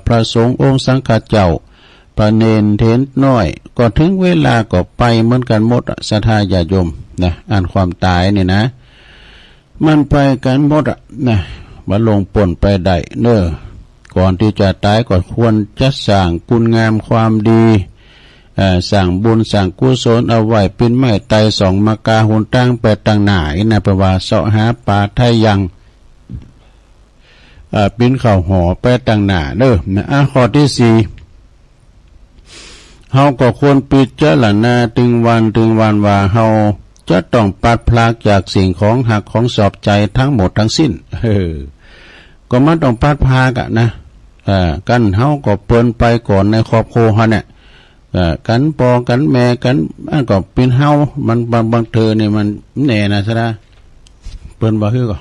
พระสงฆ์องค์สังฆเจ้าประเนนเทนน้อยก็ถึงเวลาก็ไปเหมือนกันหมดศรัทธาญาติโยมนะอ่านความตายนี่นะมันไปกันหมดนะมาลงป่นไปได้เน้อก่อนที่จะตายก็ควรจะสร้างคุณงามความดีสร้างบุญสร้างกุศลเอาไว้เป็นไม้ไตสองมากาหุนตั้งไปตั้งหน้าอินะประว่าเสาะหาป่าไทยยังปิ้นข่าวห่อไปตั้งหน้าเด้อนะข้อที่สี่เฮาก็ควรปิดเจริญนาถึงวันว่าเฮาจะต้องปัดพลากจากสิ่งของหักของสอบใจทั้งหมดทั้งสิ้นก็มันต้องปัดพลากนะกันเฮาก็เปิ้นไปก่อนในครอบครัวเฮาเนี่ยกันปอกันแม่กันอันก็เป็นเฮามันบางเธอนี่มันแน่นะซะนะเปิ้นบ่คือก็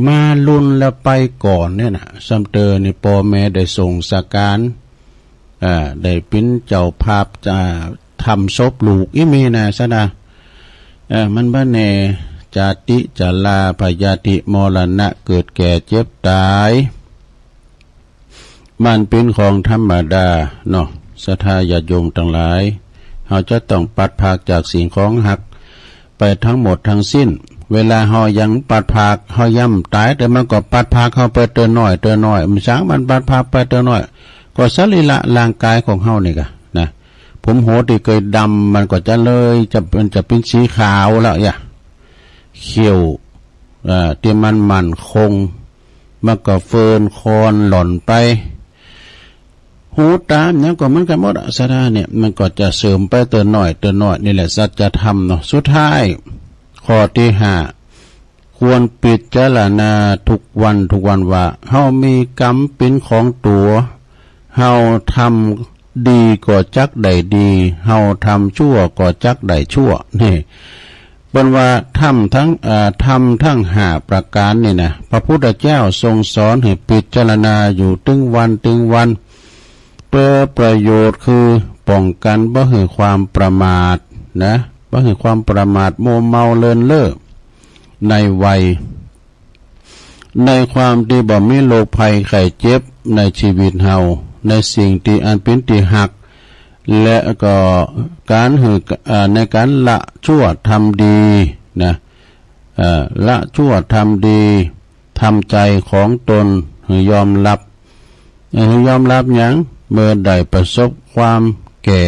มาลุ่นแล้วไปก่อนเนี่ยนะซัมเตอนี่พ่อแม่ได้ส่งสการได้เป็นเจ้าภาพจะทำศพลูกอีมีนะซะนะมันบ่แน่จาติจลาพยาธิมรณะเกิดแก่เจ็บตายมันเป็นของธรรมดาเนาะศรัทธาญาติโยมทั้งหลายเราจะต้องปัดภาคจากสิ่งของหักไปทั้งหมดทั้งสิ้นเวลาเฮายังปัดภาคเฮาย่ำตายแต่มันก็ปัดภาคเข้าไปเตือนน้อยมันช้างมันปัดภาคไปเตือนน้อยก็สรีระร่างกายของเฮานี่กะนะผมโหที่เคยดำมันก็จะเลยจะเป็นสีขาวแล้วอย่าเขียวที่มันคงมันก็เฟินคอนหล่อนไปหูตามเนี่ยก็มันกันหมดศรัทธาเนี่ยมันก็จะเสริมไปเตือนน้อยนี่แหละสัจธรรมเนาะสุดท้ายข้อที่ห้าควรปิดเจรณาทุกวันว่าเฮามีกรรมเป็นของตัวเฮาทำดีก็จักได้ดีเฮาทำชั่วก็จักได้ชั่วนี่เป็นว่าทำทั้งห้าประการนี่นะพระพุทธเจ้าทรงสอนให้ปิดเจรณาอยู่ตึงวันเพื่อประโยชน์คือป้องกันบ่ให้ความประมาทนะบ่ให้ความประมาทโมเมาเลินเล่อในวัยในความที่บ่มีโรคภัยไข้เจ็บในชีวิตเฮาในสิ่งที่อันเป็นที่หักและก็การในการละชั่วทำดีนะละชั่วทำดีทำใจของตนให้ยอมรับหยังเมื่อได้ประสบความแก่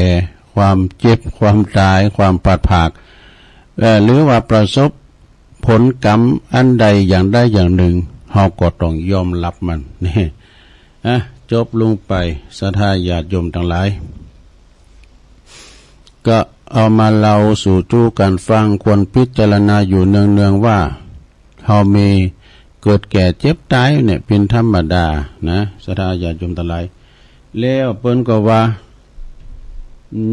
ความเจ็บความตายความผาดผากหรือว่าประสบผลกรรมอันใดอย่างใดอย่างหนึ่งเฮาก็ต้องยอมรับมันนี่จบลงไปศรัทธาญาติโยมทั้งหลายก็เอามาเล่าสู่จู้กันฟังควรพิจารณาอยู่เนืองๆว่าเฮามีเกิดแก่เจ็บตายเนี่ยเป็นธรรมดานะศรัทธาญาติโยมทั้งหลายแล้วเปิ้นก็ว่า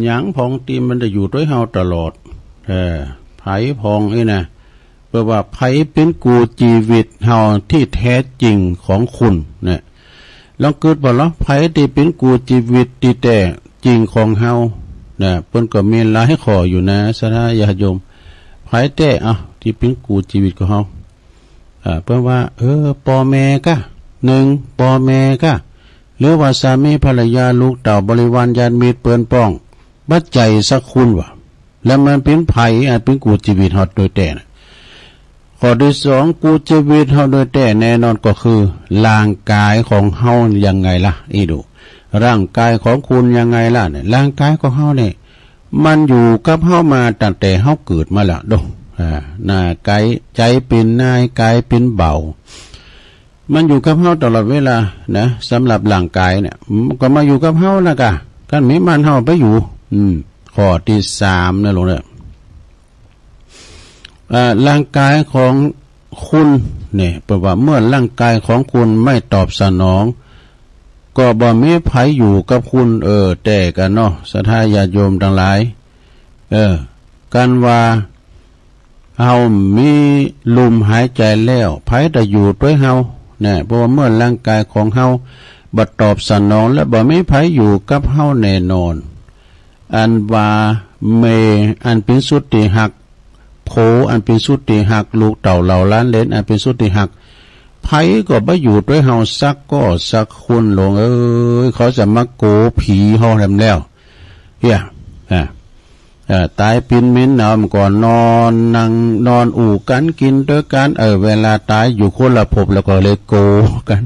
หยังพองตีมันจะอยู่ด้วยเฮาตลอดไผพองไอ้นะเพราะว่าไผเป็นกูชีวิตเฮาที่แท้จริงของคุณเนี่ยลองเกิดบ่ล่ะไผที่เป็นกูชีวิตที่แท้จริงของเฮาเนี่ยเพิ่นก็มีหลายข้ออยู่นะศรัทธาญาติโยมไผแท้ที่เป็นกูชีวิตของเฮาเพิ่นว่าพ่อแม่กะ1พ่อแม่กะหรือว่าสามีภรรยาลูกเต่าบริวารญาติมิตรเปิ้นป้องบัดใจสักคุณวะแล้วมันเป็นไผเป็นกูชีวิตเฮาโดยแต่นะข้อที่2กูชีวิตเฮาโดยแต่แน่นอนก็คือร่างกายของเฮายังไงล่ะอีดูร่างกายของคุณยังไงล่ะเนี่ยร่างกายของเฮาเนี่ยมันอยู่กับเฮามาตั้งแต่เฮาเกิดมาแล้วดูหน้ากายใจเป็นนายกายเป็นเบามันอยู่กับเฮาตลอดเวลานะสำหรับร่างกายเนี่ยก็มาอยู่กับเฮาแล้วก็กันมีมันเฮาไปอยู่ข้อที่3นะลงเนี่ยร่างกายของคุณเนี่ยแปลว่าเมื่อร่างกายของคุณไม่ตอบสนองก็บ่มีไผอยู่กับคุณแต่กันเนาะศรัทธาญาติโยมทั้งหลายกันว่าเฮามีลมหายใจแล้วไผจะอยู่ด้วยเฮาเนี่ยเพราะว่าเมื่อร่างกายของเฮาบ่ตอบสนองและบ่มีไผอยู่กับเฮาแน่นอนอันว่าเมอันเป็นสุดที่หักโผอันเป็นสุดที่หักลูกเต่าเหล่าล้านเลนอันเป็นสุดที่หัก ไผก็บ่อยู่ด้วยเฮาสักก็สักคนหลงเขาจะมาโกผีเฮาแล้วเฮียตายปินมิ้นเอาก่อนนอนนั่งนอนอู่กันกินด้วยกันเวลาตายอยู่คนละภพแล้วก็เลยโกกัน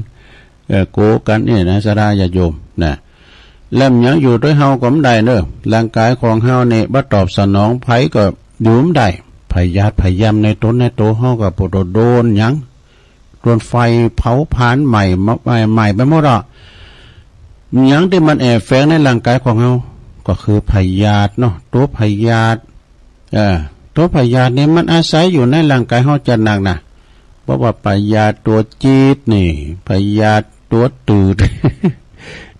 โกกันนี่นะสราญาโยมนะแล้วยังอยู่ด้วยเฮาก็ไม่ได้เนอะร่างกายของเฮาเนี่ยบ่ตอบสนองไผก็อยู่ไม่ได้พยาธิพยายามในตนในตัวเฮาก็ปวดโดนยังโดนไฟเผาผลาญใหม่ไปหมดอ่ะยังที่มันแอบแฝงในร่างกายของเฮาก็คือพยาธิเนาะตัวพยาธิตัวพยาธินี่มันอาศัยอยู่ในร่างกายเฮาจัดหนักนะเพราะว่าพยาธิตัวจี๊ดนี่พยาธิตัวตืด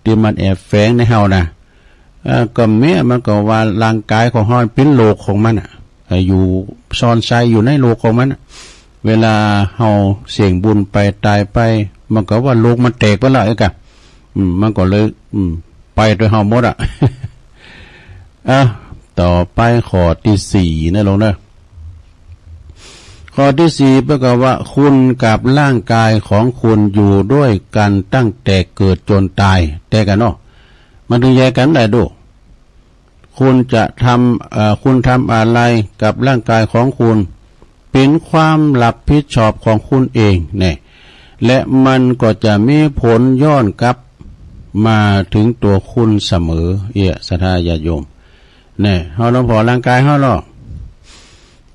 ที่มันแอบแฝงในเฮานะก็เมียมันก็ว่าร่างกายของเฮาเป็นโลกของมันอยู่ซ่อนใจอยู่ในโลกของมันเวลาเฮาเสี่ยงบุญไปตายไปมันก็ว่าโลกมันแตกไปแล้วไอ้กะมันก็เลยไปโดยเฮาหมดอ่ะ ต่อไปข้อที่4นะลงนะข้อที่4ประกอบว่าคุณกับร่างกายของคุณอยู่ด้วยกันตั้งแต่เกิดจนตายแต่กันเนาะมันถึงแยกกันได้ดูคุณจะคุณทำอะไรกับร่างกายของคุณเป็นความรับผิดชอบของคุณเองเนี่ยและมันก็จะมีผลย้อนกลับมาถึงตัวคุณเสมอศรัทธาญาติโยมเนี่ยเฮาลองพอร่างกายเฮาเนาะ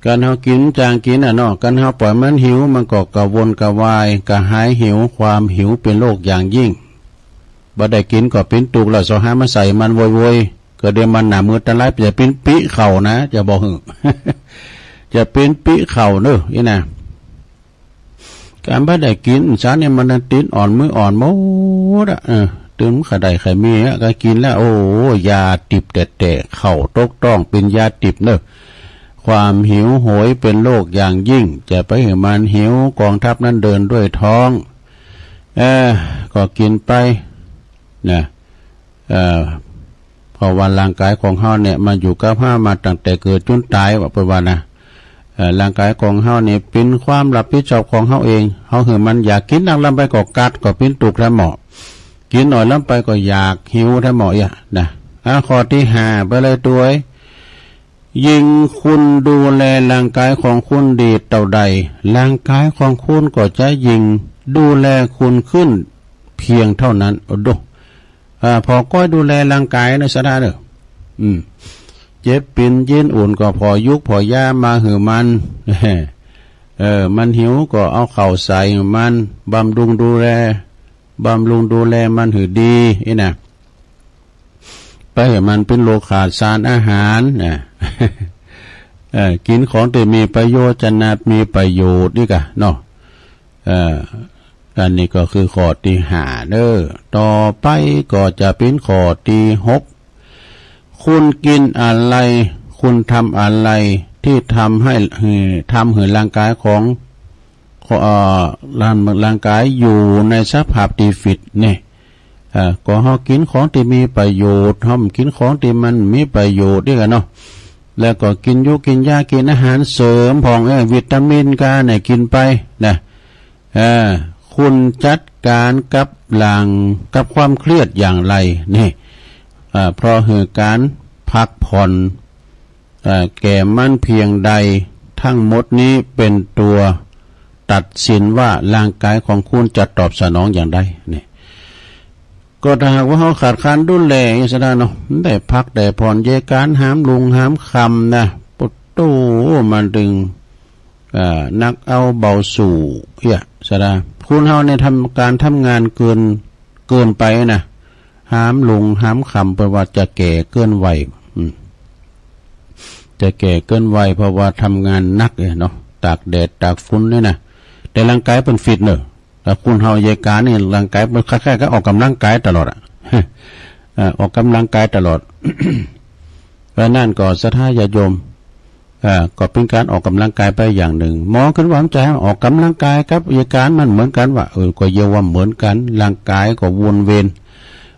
การเฮากินจางกินเนาะการเฮาปล่อยมันหิวมันก็กระวนกระวายกระหายหิวความหิวเป็นโรคอย่างยิ่งบ่ได้กินก็เป็นตุกแล้วสหามาใส่มันโวยๆก็เดี๋ยวมันหน้ามือตะไลจะเป็นปิเข่านะจะบอก จะเป็นปิเข่าเด้ออีน่ะการบ่ได้กินสารเนี่ยมันติดอ่อนมืออ่อนหมดตื่นขะได้ไข่มีก็กินแล้วโอ้ยาติบแต่เข่าตกต้องเป็นยาติบเนอะความหิวโหยเป็นโรคอย่างยิ่งจะไปให้มันหิวกองทัพนั้นเดินด้วยท้องก็กินไปนะพอวันร่างกายของเฮาเนี่ยมาอยู่กับเฮามาตั้งแต่เกิดจนตายว่าเพิ่นว่านะร่างกายของเฮานี่เป็นความรับผิดชอบของเฮาเองเฮาคือมันอยากกินนักลำไปก็กัดก็เป็นตุกแล้วหมอกินหน่อยลำไปก็อยากหิวถ้าหมอนะข้อที่5ไปเลยตัวยิ่งคุณดูแลร่างกายของคุณดีเท่าใดร่างกายของคุณก็จะยิ่งดูแลคุณขึ้นเพียงเท่านั้นดูพอก้อยดูแลร่างกายในสถานเด้อเจ็บปิ่นยินอุ่นก็พอยุกพอย่ามาหือมันมันหิวก็เอาเข่าใส่มันบำรุงดูแลมันหือดีนะไปให้มันเป็นโลขาดสารอาหารนะกินของที่มีประโยชน์จะนับมีประโยชน์นี่กะเนาะอันนี้ก็คือข้อที่5เด้อต่อไปก็จะเป็นข้อที่6คุณกินอะไรคุณทำอะไรที่ทำให้ร่างกายของร่างกายอยู่ในสภาพที่ฟิตเนี่ยก็เฮากินของที่มีประโยชน์เฮากินของที่มันมีประโยชน์ด้วยกันเนาะแล้วก็กินกินยากินอาหารเสริมของวิตามินกันเนี่ยกินไปนะคุณจัดการกับความเครียดอย่างไรนี่เพราะเหตุการพักผ่อนแก่มันเพียงใดทั้งหมดนี้เป็นตัวตัดสินว่าร่างกายของคุณจะตอบสนองอย่างไรนี่ก็ถ้าหากว่าเขาขาดการดูแลอย่างนี้ซะเนาะได้พักได้ผ่อนเยการหามลุงหามคำนะปุตโตมันดึงนักเอาเบาสู่ซะนะคุณเฮาเนี่ยทำงานเกินไปนะหามลุงหามคำเพราะว่าจะแก่เกินวัยจะแก่เกินวัยเพราะว่าทำงานหนักเนาะตากแดดตากฝนนี่นะแต่ร่างกายเป็นฟิตเนอะแต่คุณเฮาเยกานี่ร่างกายมันคล้ายๆก็ออกกำลังกายตลอดออกกำลังกายตลอด เพราะนั่นก็ศรัทธาญาติโยมก็เป็นการออกกำลังกายไปอย่างหนึ่งหมอขึ้นว่าใจออกกำลังกายกับเยการมันเหมือนกันว่าก็เยาว่าเหมือนกันร่างกายก็วนเวียน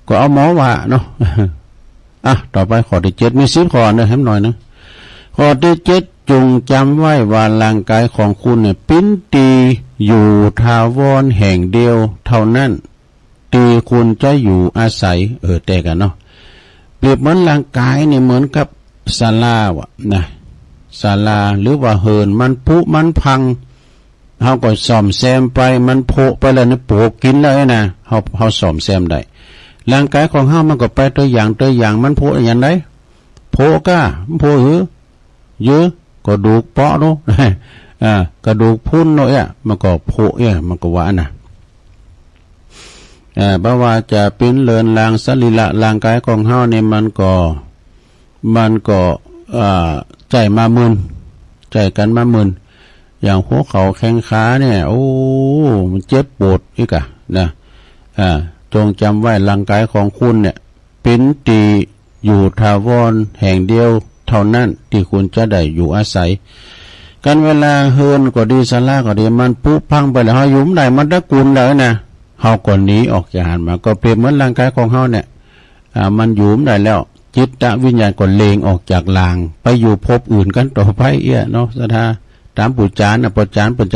ก็เอาหมอว่าเนาะ ต่อไปข้อที่7มี10ข้อนะให้หน่อยนะข้อที่7จงจำไว้ว่าร่างกายของคุณเนี่ยเป็นดี อยู่ทาวรแห่งเดียวเท่านั้นตีคุณจะอยู่อาศัยแต่กันเนาะเปรียบเหมือนร่างกายนี่เหมือนกับศาลาวะนะศาลาหรือว่าเหินมันผุมันพังเฮาก็ซ่อมแซมไปมันโผล่ไปแล้วนี่ปลูกกินเลยนะเฮาซ่อมแซมได้ร่างกายของเฮามันก็ไปตัวอย่างมันโผล่อย่างไรโผล่ก้ามันโผล่เยอะก็ดูเปาะเนาะกระดูกพุ่นเนาะมันก็โผล่มันก็ว่านะบ่ว่าจะเป็นเลินลางสรีระร่างกายของเฮาเนี่ยมันก็ใจมามึนใจกันมามึนอย่างหัวเข่าแข้งขาเนี่ยโอ้มันเจ็บปวดอีกอะนะจงจำไว้ร่างกายของคุณเนี่ยเป็นตีอยู่ถาวรแห่งเดียวเท่านั้นที่คุณจะได้อยู่อาศัยกันเวลาเฮินก็ดีศาลาก็ดีมันพุพังไปแล้วเฮายุ่มได้มันตะกุนแล้วนะเฮาก็หนีออกจากหันมาก็เปรียบเหมือนร่างกายของเฮาเนี่ยมันยุ่มได้แล้วจิตวิญญาณก็เลงออกจากลางไปอยู่ภพอื่นกันต่อไปเนาะสถาตามปุจจานนะปุจจานเปิ้น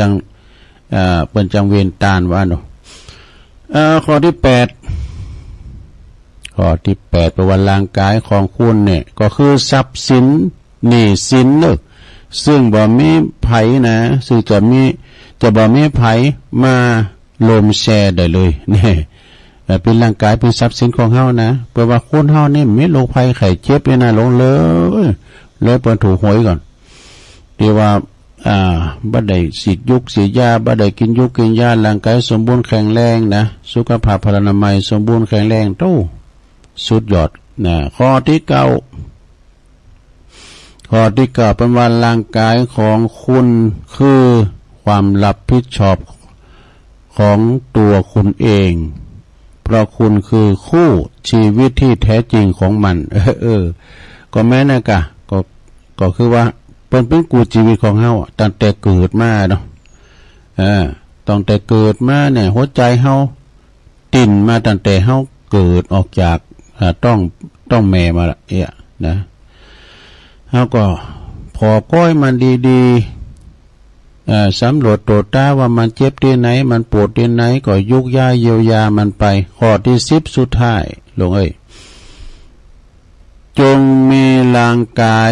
จังเวียนตานว่าเนาะข้อที่8ประวัติร่างกายของคุณเนี่ยก็คือทรัพย์สินหนี้สินเนอะซึ่งบ่มีไผนะซึ่งจะบ่มีไผมาลมแชร์ได้เลยนี่เป็นร่างกายเป็นทรัพย์สินของเฮานะเพราะว่าคนเฮานี่มีโรคภัยไข้เจ็บเนี่ยนะลงเลยเปิ้นถูกหวยก่อนที่ว่าบ่ได้ฉีดยุกฉีดยาบ่ได้กินยุกกินยาร่างกายสมบูรณ์แข็งแรงนะสุขภาพพลานามัยสมบูรณ์แข็งแรงโตสุดยอดนะข้อที่9เป็นว่าร่างกายของคุณคือความรับผิดชอบของตัวคุณเองเพราะคุณคือคู่ชีวิตที่แท้จริงของมันก็แม้นะก็คือว่าเป็นกูชีวิตของเฮาตั้งแต่เกิดมาเนาะตั้งแต่เกิดมาเนี่ยหัวใจเฮาติ่นมาตั้งแต่เฮาเกิดออกจากต้องแม่มาละนะเฮาก็พอก้อยมันดีๆสำรวจตรวจตาว่ามันเจ็บที่ไหนมันปวดที่ไหนก็ยุกยาเยียวยามันไปข้อที่10สุดท้ายลงจงมีร่างกาย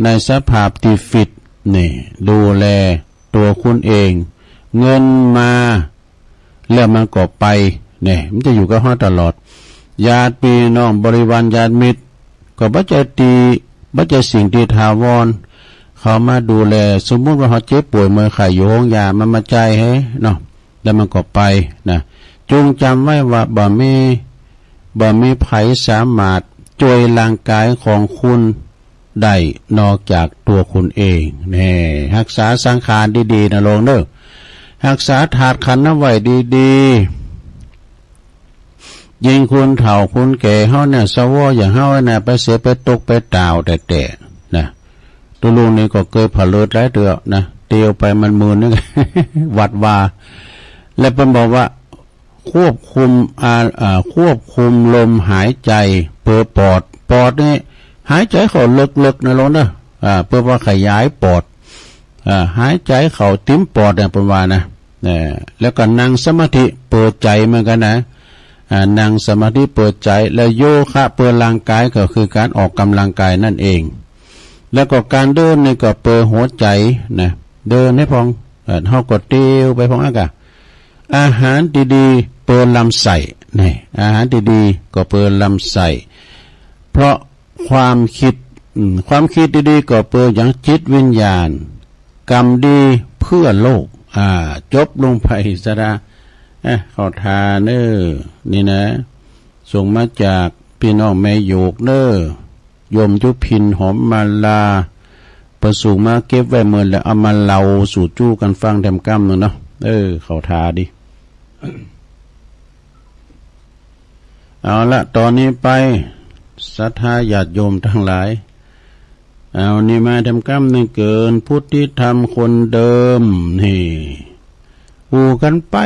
ในสภาพที่ฟิตนี่ดูแลตัวคุณเองเงินมาแล้วมันก็ไปเนี่ยมันจะอยู่กับเฮาตลอดญาติพี่น้องบริวารญาติมิตรก็บ่ใจสิ่งที่ถาวรเขามาดูแลสมมุติว่าเขาเจ็บป่วยเมื่อไข้อยู่โรงยามันมาใจให้เนาะแล้วมันก็ไปนะจงจำไว้ว่าบ่มีไผสามารถช่วยร่างกายของคุณได้นอกจากตัวคุณเองแน่รักษาสังขารดีๆนะลงเด้อรักษาธาตุขันธ์ไว้ดีๆยิ่งคุณเฒ่าคุณแก่เฮาเนี่ยสวอย่างเฮาน่ะไปเสียไปตกไปตาวแต่นะตัวลุงนี่ก็เคยผลิตหลายเดือนะเตียวไปมันมือนึง วัดว่าแล้วเพิ่นบอกว่าควบคุมลมหายใจเพื่อปอดนี่หายใจเข้าลึกๆนะลงเด้อเพื่อว่าขยายปอดหายใจเข้าติ้มปอดเนี่ยเพิ่นว่านะแล้วก็นั่งสมาธิเปิดใจเหมือนกันนะนั่งสมาธิเปิดใจแล้วโยคะเปิดร่างกายก็คือการออกกำลังกายนั่นเองแล้วก็การเดินนี่ก็เปิดหัวใจนะเดินให้พองเฮาก็เตียวไปพองอาหารดีๆเปิดลำไส้นี่อาหารดีๆก็เปิดลำไส้เพราะความคิดดีๆก็เปิดอย่างจิตวิญญาณกรรมดีเพื่อโลกจบลงไปซะดาเข้าทาเน้อนี่นะส่งมาจากพี่น้องแม่โยกเน้อยมยุพินหอมมาลาประสูงมาเก็บไว้เมื่อแล้วเอามาเล่าสู่จู้กันฟังแถมกั้มเนาะเข้าทาดิ เอาละตอนนี้ไปศรัทธาญาติโยมทั้งหลายเอานี่มาทำกรรมหนึ่งเกินพุทธิธรรมคนเดิมนี่หูกันไป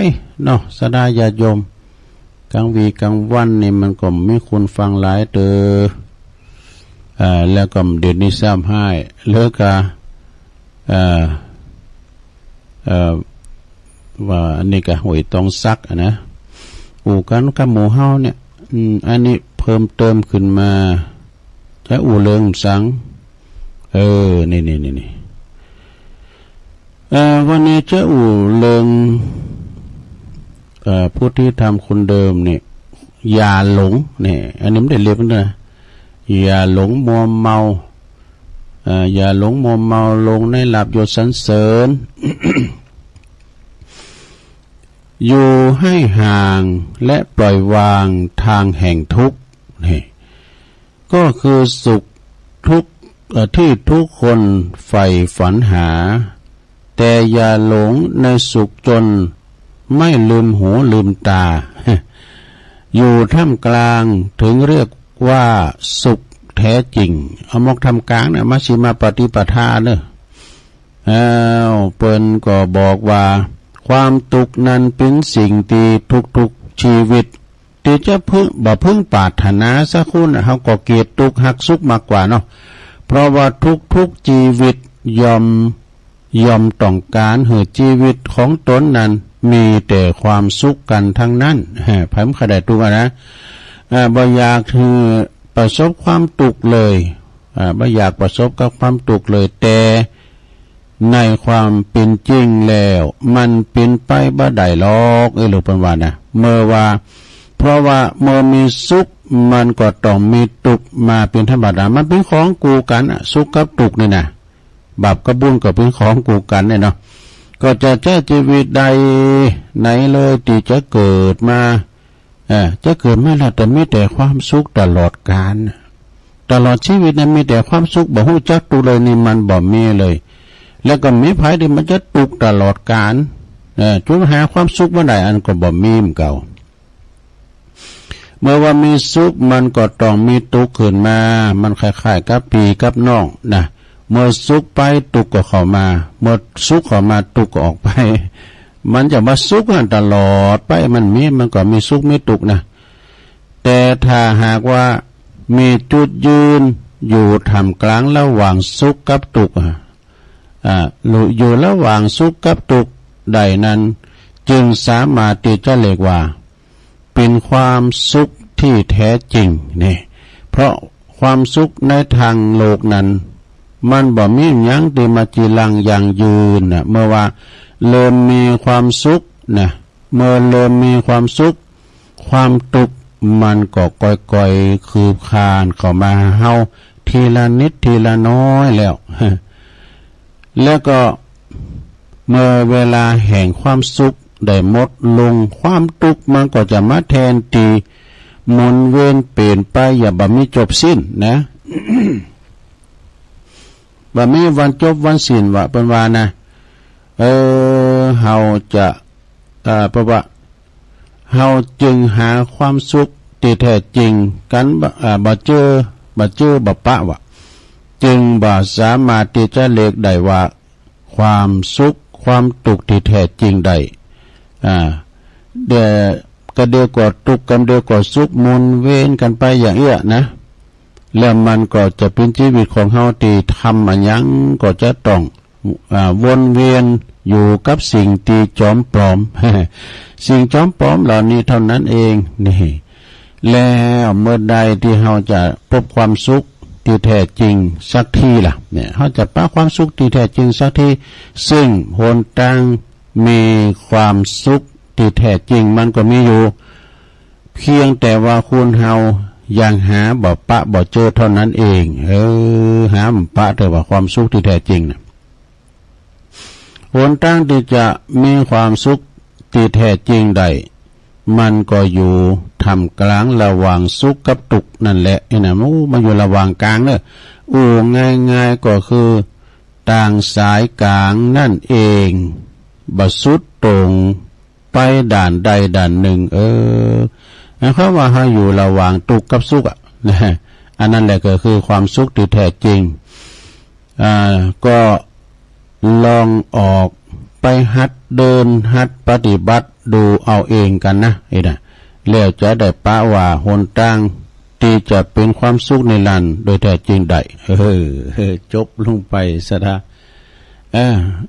เนาะศรัทธาญาติโยมกลางวีกลางวันนี่มันก็มีคนฟังหลายเตอแล้วก็เดี๋ยวนี้ซ้ำให้เลิกกะ ว่าอันนี้ก็หวยต้องซักนะอู่กันกับหมู่เฮาเนี่ยอันนี้เพิ่มเติมขึ้นมาจะอู่เลิงสังนี่วันนี้จะอู่เลิงผู้ที่ทำคนเดิมเนี่ยอย่าหลงเนี่ยอันนี้ไม่ได้เรียกนะอย่าหลงมัวเมาอย่าหลงมัวเมาลงในหลับยศสรรเสริญ อยู่ให้ห่างและปล่อยวางทางแห่งทุกข์นี่ก็คือสุขทุกข์ที่ทุกคนใฝ่ฝันหาแต่อย่าหลงในสุขจนไม่ลืมหูลืมตา อยู่ท่ามกลางถึงเรียกว่าสุขแท้จริงเอามกทำกลางนะมัชฌิมาปฏิปทาเนอะเปิ้นก็บอกว่าความทุกข์นั้นเป็นสิ่งที่ทุกๆชีวิตที่จะพึ่งปรารถนาสักคนเขาก็เกลียดทุกข์หักสุขมากกว่าเนาะเพราะว่าทุกชีวิตยอมต้องการให้ชีวิตของตนนั้นมีแต่ความสุขกันทั้งนั้นผมขนาดตัวนะบ่อยากคือประสบความทุกข์เลยบ่อยากประสบกับความทุกข์เลยแต่ในความเป็นจริงแล้วมันเป็นไปบ่ได้หรอกหรือเป็นว่านะเพราะว่าเมื่อมีสุขมันก็ต้องมีทุกข์มาเป็นธรรมดามันเป็นของกูกันสุขกับทุกข์นี่นะบาปกับบุญก็เป็นของกูกันเนี่ยเนาะก็จะใช้ชีวิตใดไหนเลยที่จะเกิดมาจะเกิดมาแล้วแต่มีแต่ความสุขตลอดกาลตลอดชีวิตนั้นมีแต่ความสุขบ่ฮู้จักตุเลยนี่มันบ่มีเลยแล้วก็มีไผที่มันจะตุกตลอดกาลจนหาความสุขบ่ได้อันก็บ่มีมเก่าเมื่อว่ามีสุขมันก็ต้องมีทุกข์ขึ้นมามันคล้ายๆกับพี่กับน้องนะเมื่อสุขไปทุกข์ก็เข้ามาเมื่อสุขเข้ามาทุกข์ก็ออกไปมันจะมาสุขกันตลอดไปมันก็มีสุขมีทุกข์นะแต่ถ้าหากว่ามีจุดยืนอยู่ท่ามกลางระหว่างสุขกับทุกข์อยู่ระหว่างสุขกับทุกข์ใดนั้นจึงสามารถที่จะเรียกว่าเป็นความสุขที่แท้จริงนี่เพราะความสุขในทางโลกนั้นมันบ่มีหยังที่มาจีรังอย่างยืนนะเมื่อว่าเริ่มมีความสุขนะเมื่อเริ่มมีความสุขความทุกข์มันก็ก่อยๆคืบคลานเข้ามาเฮาทีละนิดทีละน้อยแล้วแล้วก็เมื่อเวลาแห่งความสุขได้หมดลงความทุกข์มันก็จะมาแทนที่หมุนเวียนเปลี่ยนไปอย่าบ่มีจบสิ้นนะ บ่มีวันจบวันสิ้นว่าเป็นว่านะเฮาจะเพราะว่าเฮาจึงหาความสุขที่แท้จริงกันบ่เจอบ่ปะว่าจึงบ่สามารถที่จะเรียกได้ว่าความสุขความทุกข์ที่แท้จริงได้เดี๋ยวก็เดียวกว่าทุกข์กันเดียวกว่าสุขหมุนเวียนกันไปอย่างเอี้ยนะแล้วมันก็จะเป็นชีวิตของเฮาที่ทำอันยังก็จะต้องวนเวียนอยู่กับสิ่งที่จอมปลอม สิ่งจอมปลอมเหล่านี้เท่านั้นเองนี่แล้วเมื่อใดที่เฮาจะพบความสุขที่แท้จริงสักทีล่ะเนี่ยเฮาจะพบความสุขที่แท้จริงสักทีซึ่งหนทางมีความสุขที่แท้จริงมันก็มีอยู่เพียงแต่ว่าคุณเฮายังหาบ่ปะบ่เจอเท่านั้นเองหาบ่ปะแต่ว่าความสุขที่แท้จริงนะหนทางที่จะมีความสุขที่แท้จริงได้มันก็อยู่ท่ามกลางระหว่างสุขกับทุกข์นั่นแหละนะมันอยู่ระหว่างกลางเนอะง่ายๆก็คือต่างสายกลางนั่นเองบ่สุดตรงไปด่านใดด่านหนึ่งเขาว่าให้อยู่ระหว่างทุกข์กับสุขนะอันนั้นแหละก็คือความสุขที่แท้จริงก็ลองออกไปหัดเดินหัดปฏิบัติดูเอาเองกันนะแล้วจะได้ปะว่าหนทางที่จะเป็นความสุขในลันโดยแท้จริงได้จบลงไปซะ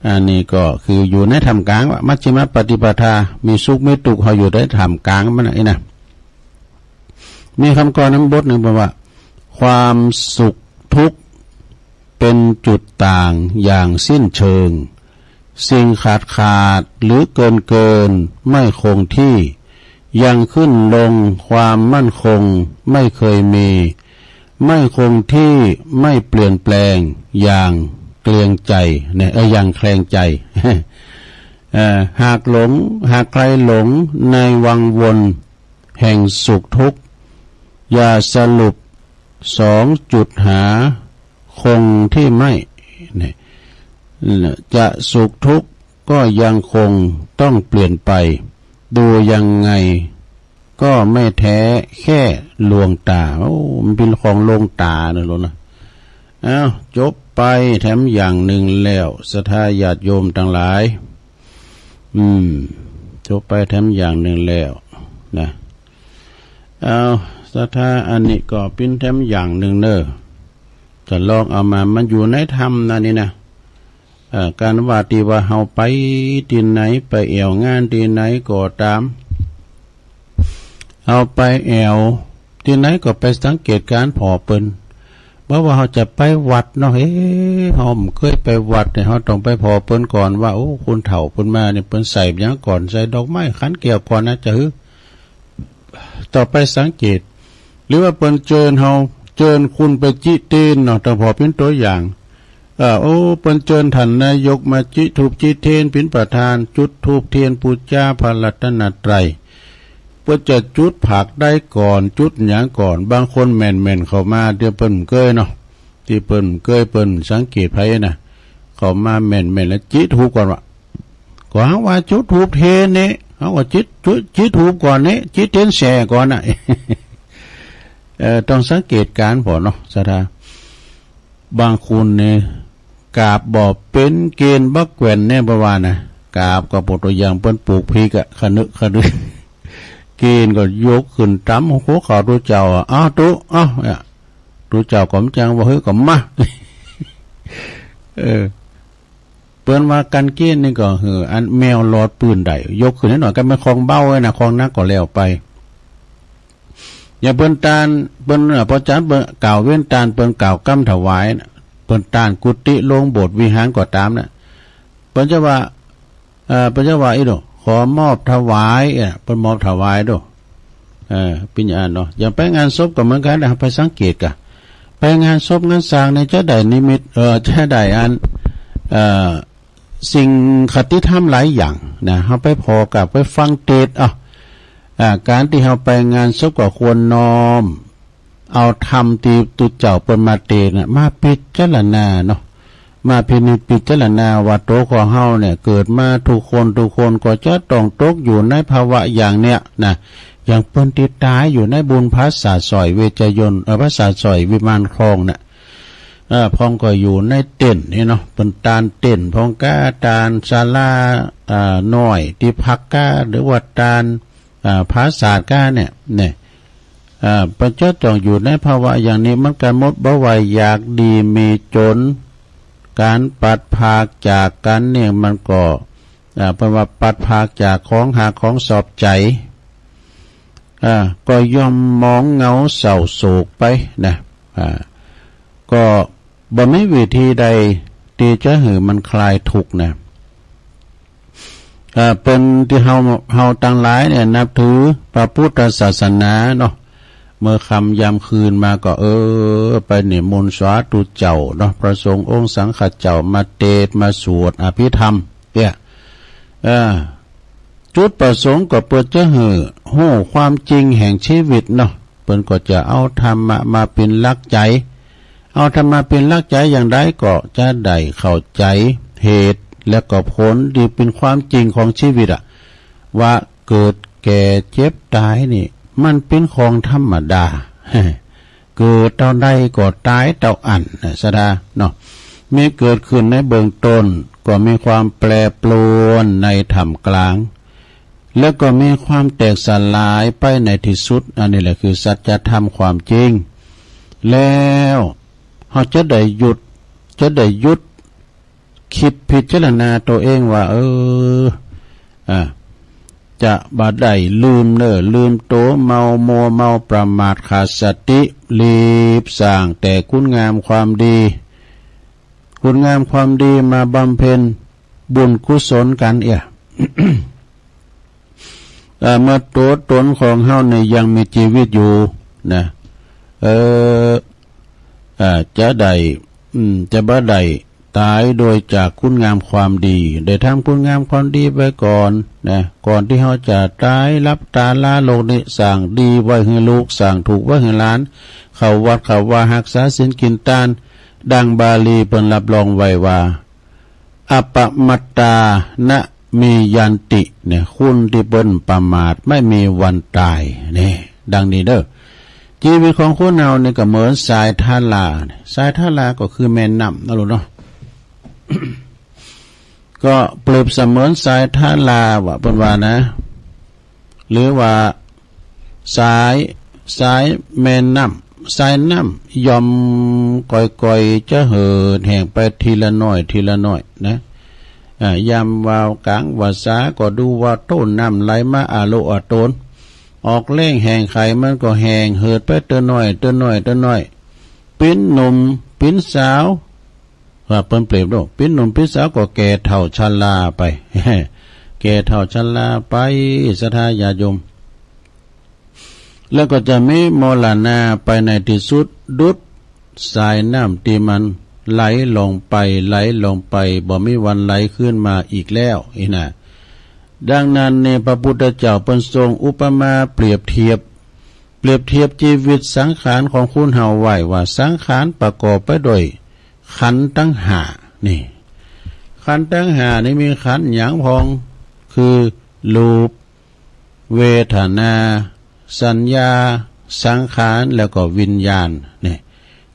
อันนี้ก็คืออยู่ในธรรมกลางว่ามัชฌิมปฏิปทามีสุขมีทุกข์เขาอยู่ในธรรมกลางมันนะมีคำกรน้ำบทหนึ่งบอกว่าความสุขทุกข์เป็นจุดต่างอย่างสิ้นเชิงสิ่งขาดหรือเกินไม่คงที่ยังขึ้นลงความมั่นคงไม่เคยมีไม่คงที่ไม่เปลี่ยนแปลงอย่างเกลียงใจเนี่ยอย่างแคลงใจ หากใครหลงในวังวนแห่งสุขทุกข์อย่าสรุป2 จุดหาคงที่ไม่เนี่ยจะสุขทุกข์ก็ยังคงต้องเปลี่ยนไปดูยังไงก็ไม่แท้แค่ลวงตามันเป็นของลวงตานะลูกนะจบไปแถมอย่างหนึ่งแล้วศรัทธาญาติโยมทั้งหลายจบไปแถมอย่างหนึ่งแล้วนะศรัทธาอันนี้ก็เป็นแถมอย่างหนึ่งเนอะจะลองเอามามันอยู่ในธรรมนะนี่นะการว่าที่ว่าเฮาไปที่ไหนไปแอวงานที่ไหนก็ตามเอาไปแอวที่ไหนก็ไปสังเกตการพอเปิ้นเพราะว่าเขาจะไปวัดเนาะเขาเคยไปวัดเนี่ยเขาต้องไปพอเปิ้นก่อนว่าโอ้คนเฒ่าเปิ้นมาเนี่ยเปิ้นใส่หยังก่อนใส่ดอกไม้ขันแก้วก่อนนะจะต่อไปสังเกตหรือว่าเปิ้นเชิญคุณไปจิเตนเนาะต้องพอเป็นตัวอย่างโอ้เปิ้นเชิญท่านนายกมาจิทูปจิเทนเป็นประธานจุดทูปเทียนปูชาพระรัตนตรัยเพื่อจะจุดผักได้ก่อนจุดหยังก่อนบางคนแม่นเข้ามาเดี๋ยวเปิ้นเกยเนาะที่เปิ้นสังเกตไผนะเข้ามาแม่นแล้วจิทูปก่อนว่าจุดทูปเทนนี่เฮาก็จิทูปก่อนนี่จิเทนแช่ก่อนน่ะ ต้องสังเกตการพอเนาะศรัทธาบางคนเนี่ยกาบบ่เป็นเกณฑ์บักแก่นเนี่ยบ่ว่านะกาบก็ปตัวอย่างเปิ้นปลูกพริกขนึเกณฑ์ก็ยกขึ้นตำหัวเขาตัวเจ้าตัวเจ้าก็จังว่าเฮ้ยก็มา เปิ้นว่ากันเกณฑ์นี่ก็อันแมวหลอดปืนได้ยกขึ้นนิดหน่อยก็ไม่คลองเบ้าไว้นะคลองนักก็แล้วไปอย่าเปิ้นตานเปิ้นพอจัดเปิ้นกล่าวเว้นตานเปิ้นกล่าวกำถวายนะเปิ้นตานกุฏิโรงโบสถ์วิหารก็ตามนะเปิ้นจะว่าอีโดขอมอบถวายเปิ้นมอบถวายโดปิญญาเนาะอย่างไปงานศพก็เหมือนกันนะไปสังเกตกะไปงานศพงานสร้างในจะได้นิมิตจะได้อันสิ่งคติธรรมหลายอย่างนะเฮาไปพอกับไปฟังเทศน์การที่เราไปงานศพก็ควรน้อมเอาธรรมที่ตุเจ้าเปิ้นมาเทศน์มาพิจารณาเนาะมาพิจารณาว่าตัวของเฮาเนี่ยเกิดมาทุกคนก็จะต้องตกอยู่ในภาวะอย่างเนี้ยนะอย่างเปิ้นที่ตายอยู่ในบุญพระศาสตร์สอยเวชยนต์พระศาสตร์สอยวิมานคลองน่ะพองก็อยู่ในเต็นท์นี่เนาะเปิ้นตานเต็นท์พองก้าตานศาลาน้อยที่พักก้าหรือว่าตานภาษาก้าเนี่ยปัจจัยต้องอยู่ในภาวะอย่างนี้มันกันหมดบ่ว่าอยากดีมีจนการปัดพากจากกันเนี่ยมันก็เป็นว่าปัดพากจากของหาของสอบใจก็ย่อมมองเงาเศร้าโศกไปนะก็บ่มีวิธีใดที่จะให้มันคลายทุกข์นะเป็นที่เฮาตั้งหลายเนี่ยนับถือพระพุทธศาสนาเนาะเมื่อคำยามคืนมาก็ไปนิมนต์สาธุเจ้าเนาะพระสงฆ์องค์สังฆเจ้ามาเทศน์มาสวดอภิธรรมเนี่ยจุดประสงค์ก็เพื่อจะให้ฮู้ความจริงแห่งชีวิตเนาะเพิ่นก็จะเอาธรรมะมาเป็นหลักใจเอาธรรมะเป็นหลักใจอย่างใดก็จะได้เข้าใจเหตุและก็ผลที่เป็นความจริงของชีวิตว่าเกิดแก่เจ็บตายนี่มันเป็นของธรรมดา เกิดเท่าใดก็ตายเท่าอันสดาเนาะมีเกิดขึ้นในเบื้องต้นก็มีความแปรปรวนในท่ามกลางแล้วก็มีความแตกสลายไปในที่สุดอันนี้แหละคือสัจธรรมความจริงแล้วเราจะได้หยุด คิดพิจารณาตัวเองว่าจะบาดได้ลืมลืมโตเมาโมเมาประมาทขาดสติรีบสร้างแต่คุณงามความดีคุณงามความดีมาบำเพ็ญบุญกุศลกันเมื่อตัวตนของเฮาเนี่ยยังมีชีวิตอยู่นะจะได้จะบ่ได้ตายโดยจากคุณงามความดีได้ทำคุณงามความดีไปก่อนนะก่อนที่เฮาจะตายรับตาลาโลกนี้สร้างดีไว้ให้ลูกสร้างถูกไว้ให้หลานเข้าวัดเข้าว่ารักษาศีลกินทานดังบาลีเพิ่นรับรองไว้ว่าอปมัตตานะมียันติเนี่ยคุณที่เปิ้นประมาทไม่มีวันตายนี่ดังนี้เด้อชีวิตของคนเราเนี่ยก็เหมือนสายทาราสายทาราก็คือแม่น้ำนะลูกเนาะ ก็เปรียบเสมือนสายทาราว่าเปิ้นว่านะหรือว่าสายแม่น้ำสายน้ำยอมก่อยๆจะเหินแห่งไปทีละน้อยนะยามวาวกลางวาสาก็ดูว่าต้นน้ำไหลมาอาโลอาโตนออกเล่งแห่งไข่มันก็แห่งเหิดไปเตน้อยปิ้นหนุ่มปิ้นสาวว่าเปิ้นเปรียบด้วยปิ้นหนุ่มปิ้นสาวก็แก่เฒ่าชราไป แก่เฒ่าชราไปศรัทธาญาติโยมแล้วก็จะมีมรณะไปในที่สุดดุจสายน้ำที่มันไหลลงไปบ่มีวันไหลขึ้นมาอีกแล้วนะดังนั้นในพระพุทธเจ้าเพิ่นทรงอุปมาเปรียบเทียบชีวิตสังขารของคุณเฮาไว้ว่าสังขารประกอบไปด้วยขันธ์ทั้งห้านี่ขันธ์ทั้งห้านี่มีขันธ์หยังพองคือรูปเวทนาสัญญาสังขารแล้วก็วิญญาณนี่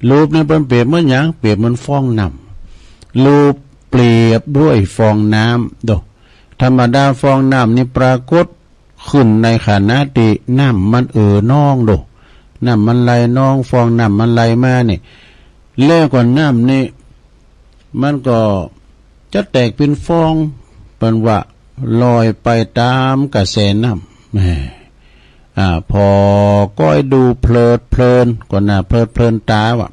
รูปนี่เปรียบเหมือนหยังเปรียบเหมือนฟองน้ำรูปเปรียบด้วยฟองน้ำดูธรรมดาฟองน้ำนี่ปรากฏขึ้นในขณะที่น้ำมันนองดูน้ำมันไหลนองฟองน้ำมันไหลมานี่แล้วก็น้ำนี่มันก็จะแตกเป็นฟองเป็นว่าลอยไปตามกระแสน้ำพอก้อยดูเพลินก็น่าเพลินตาว่ะ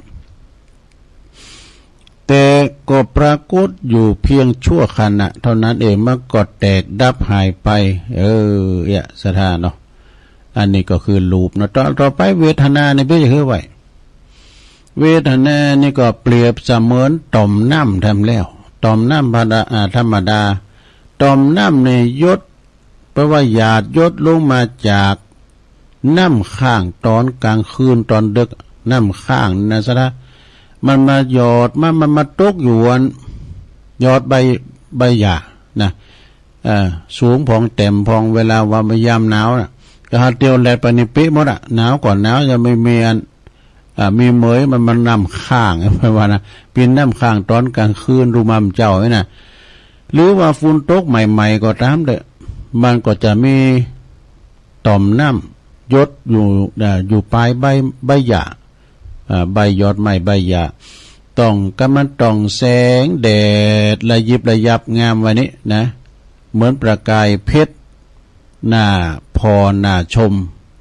แต่ก็ปรากฏอยู่เพียงชั่วขณะเท่านั้นเองมันก็แตกดับหายไปสถานเนาะอันนี้ก็คือรูปนะต่อไปเวทนานี่เพื่อจะคือไว้เวทนานี่ก็เปรียบเสมือนต่อมน้ำทำแล้วต่อมน้ำธรรมดาต่อมน้ำในยศเพราะว่าหยาดยศลงมาจากน้ำข้างตอนกลางคืนตอนดึกน้ำข้างนะสะมันมาหยอดมันมาตกอยู่วันหยอดใบหญ้านะสูงพองเต็มพองเวลาว่ามายามหนาวนะก็หาเตียวแลไปนี่ปิ๊หมดหนาวก่อนหนาวจะไม่มีมีเหมยมันน้ำข้างแปลว่านะเป็นน้ำข้างตอนกลางคืนรูมัมเจ้าไว้นะหรือว่าฝุ่นตกใหม่ๆก็ตามเด้อมันก็จะมีต่อมน้ำยศอยู่ปลายใบหญ้าใบยอดไม้ใบหญ้ามันต้องแสงแดดระยิบระยับงามไว้นี้นะเหมือนประกายเพชรหน้าพอหน้าชม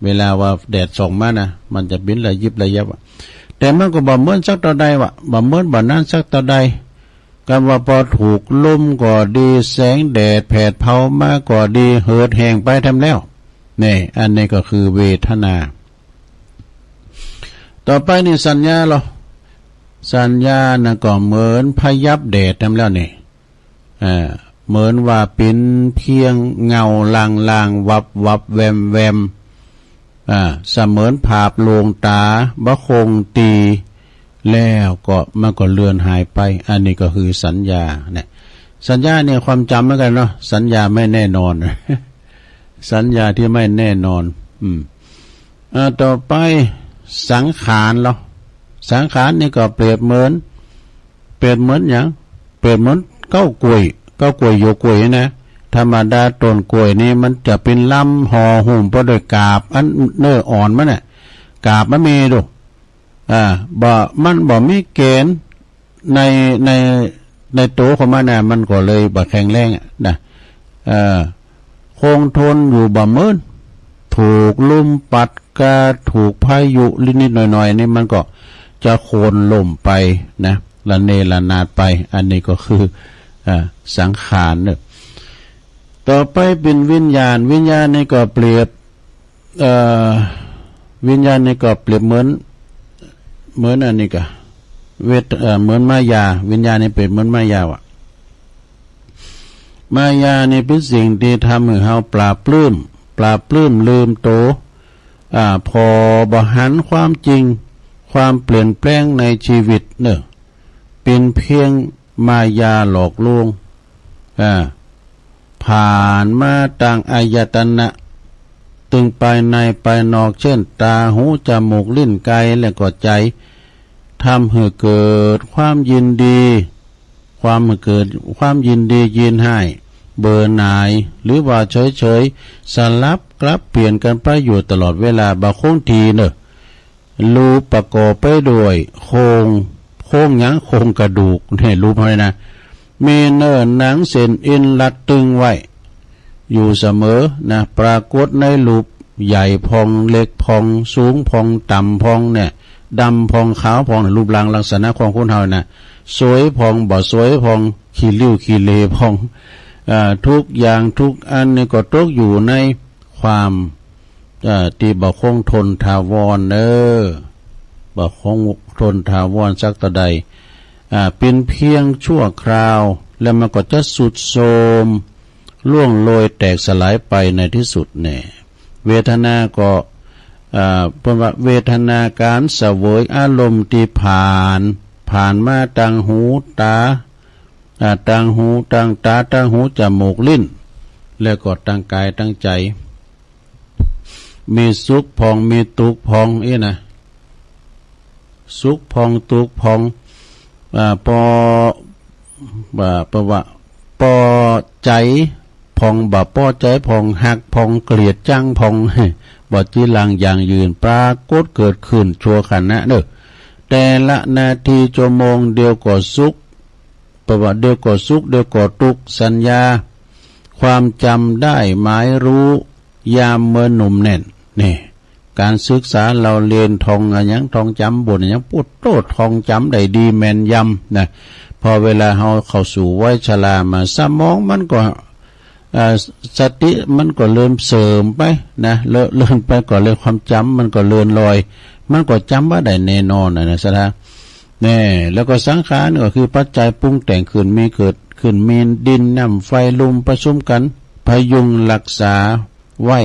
เวลาว่าแดดส่องมานะมันจะบินระยิบระยับแต่มันก็บ่เหมือนสักต่อใดบ่เหมือนบ่นั้นสักต่อใดกันว่าพอถูกลมก็ดีแสงแดดแผดเผามาก็ดีเหิดแห้งไปทำแล้วนี่อันนี้ก็คือเวทนาต่อไปนี่สัญญาสัญญานะก็เหมือนพยับแดดทำแล้วนี่เหมือนว่าเป็นเพียงเงาลางวับแวมเสมือนภาพลวงตาบ่คงตีแล้วก็มันก็เลือนหายไปอันนี้ก็คือสัญญาเนี่ยสัญญาเนี่ยความจำเหมือนกันเนาะสัญญาไม่แน่นอน สัญญาที่ไม่แน่นอนต่อไปสังขารสังขารนี่ก็เปรียบเหมือนอย่างเปรียบเหมือนเก้ากล้วยอยู่กล้วยนะธรรมดาต้นกล้วยนี่มันจะเป็นลำห่อหุ้มเพราะด้วยกาบอันเนื้ออ่อนมันน่ะกาบมันมีดูมันบ่มีเกณฑ์ใน ในโตของมันน่ะมันก็เลยบ่แข็งแรงนะคงทนอยู่บ่มื้นถูกลมปัดกาถูกพายุนิดๆหน่อยๆนี่มันก็จะโค่นล่มไปนะละเนระนาดไปอันนี้ก็คือสังขารเนี่ยต่อไปเป็นวิญญาณนี่ก็เปรียบวิญญาณนี่ก็เปรียบเหมือนอันนี้ก็เหมือนมายาวิญญาณนี่เป็นเหมือนมายาวะมายานี่เป็นสิ่งที่ทำให้เฮาปราบปลื้มลืมโตพอบหันความจริงความเปลี่ยนแปลงในชีวิตเนอะเป็นเพียงมายาหลอกลวงผ่านมาต่างอายตนะตึงภายในภายนอกเช่นตาหูจมูกลิ้นกายและก็ใจทำให้เกิดความยินดียินให้เบื่อหน่ายหรือว่าเฉยสลับกลับเปลี่ยนกันไปอยู่ตลอดเวลาบางครั้งทีเนอะรูปประกอบไปด้วยโครงหยังโครงกระดูกเนี่ยรูปอะไรนะมีเนื้อหนังเส้นเอ็นรัดตึงไว้อยู่เสมอนะปรากฏในรูปใหญ่พองเล็กพองสูงพองต่ำพองเนี่ยดำพองขาวพองรูปร่างลักษณะของคนเฮานะสวยพองบ่สวยพองขี้ริ้วขี้เลพองทุกอย่างทุกอันนี่ก็ตกอยู่ในความที่บ่คงทนถาวรบ่คงทนถาวรสักต่อใดเป็นเพียงชั่วคราวแล้วมันก็จะสุดโทรมล่วงโรยแตกสลายไปในที่สุดเนี่ยเวทนาก็เพราะว่าเวทนาการเสวยอารมณ์ที่ผ่านมาทางหูตาทางหูทางตาทางหูจมูกลิ้นแล้วก็ทางกายทางใจมีสุขพองมีทุกข์พองนะสุขพองทุกข์พองพอใจพองบ่พอใจพองหักพองเกลียดจังพองบ่จีรังอย่างยืนปรากฏเกิดขึ้นชั่วขณะเด้อแต่ละนาทีชั่วโมงเดียวก็สุขเดียวก็สุขเดียวก็ทุกข์สัญญาความจำได้หมายรู้ยามเมื่อหนุ่มแน่นนี่การศึกษาเราเรียนท่องอย่างท่องจำบทอย่างพูดโตท่องจำได้ดีแม่นยำนะพอเวลาเราเข้าสู่วัยชรามาสมองมันก็สติมันก็เริ่มเสริมไปนะเลื่อนไปก็เลยความจำมันก็เลื่อนลอยมันก็จำว่าได้แน่นอนนะสะแน่แล้วก็สังขารก็คือปัจจัยปรุงแต่งขึ้นมีเกิดขึ้นมีดินน้ำไฟลมประชุมกันพยุงรักษาไว้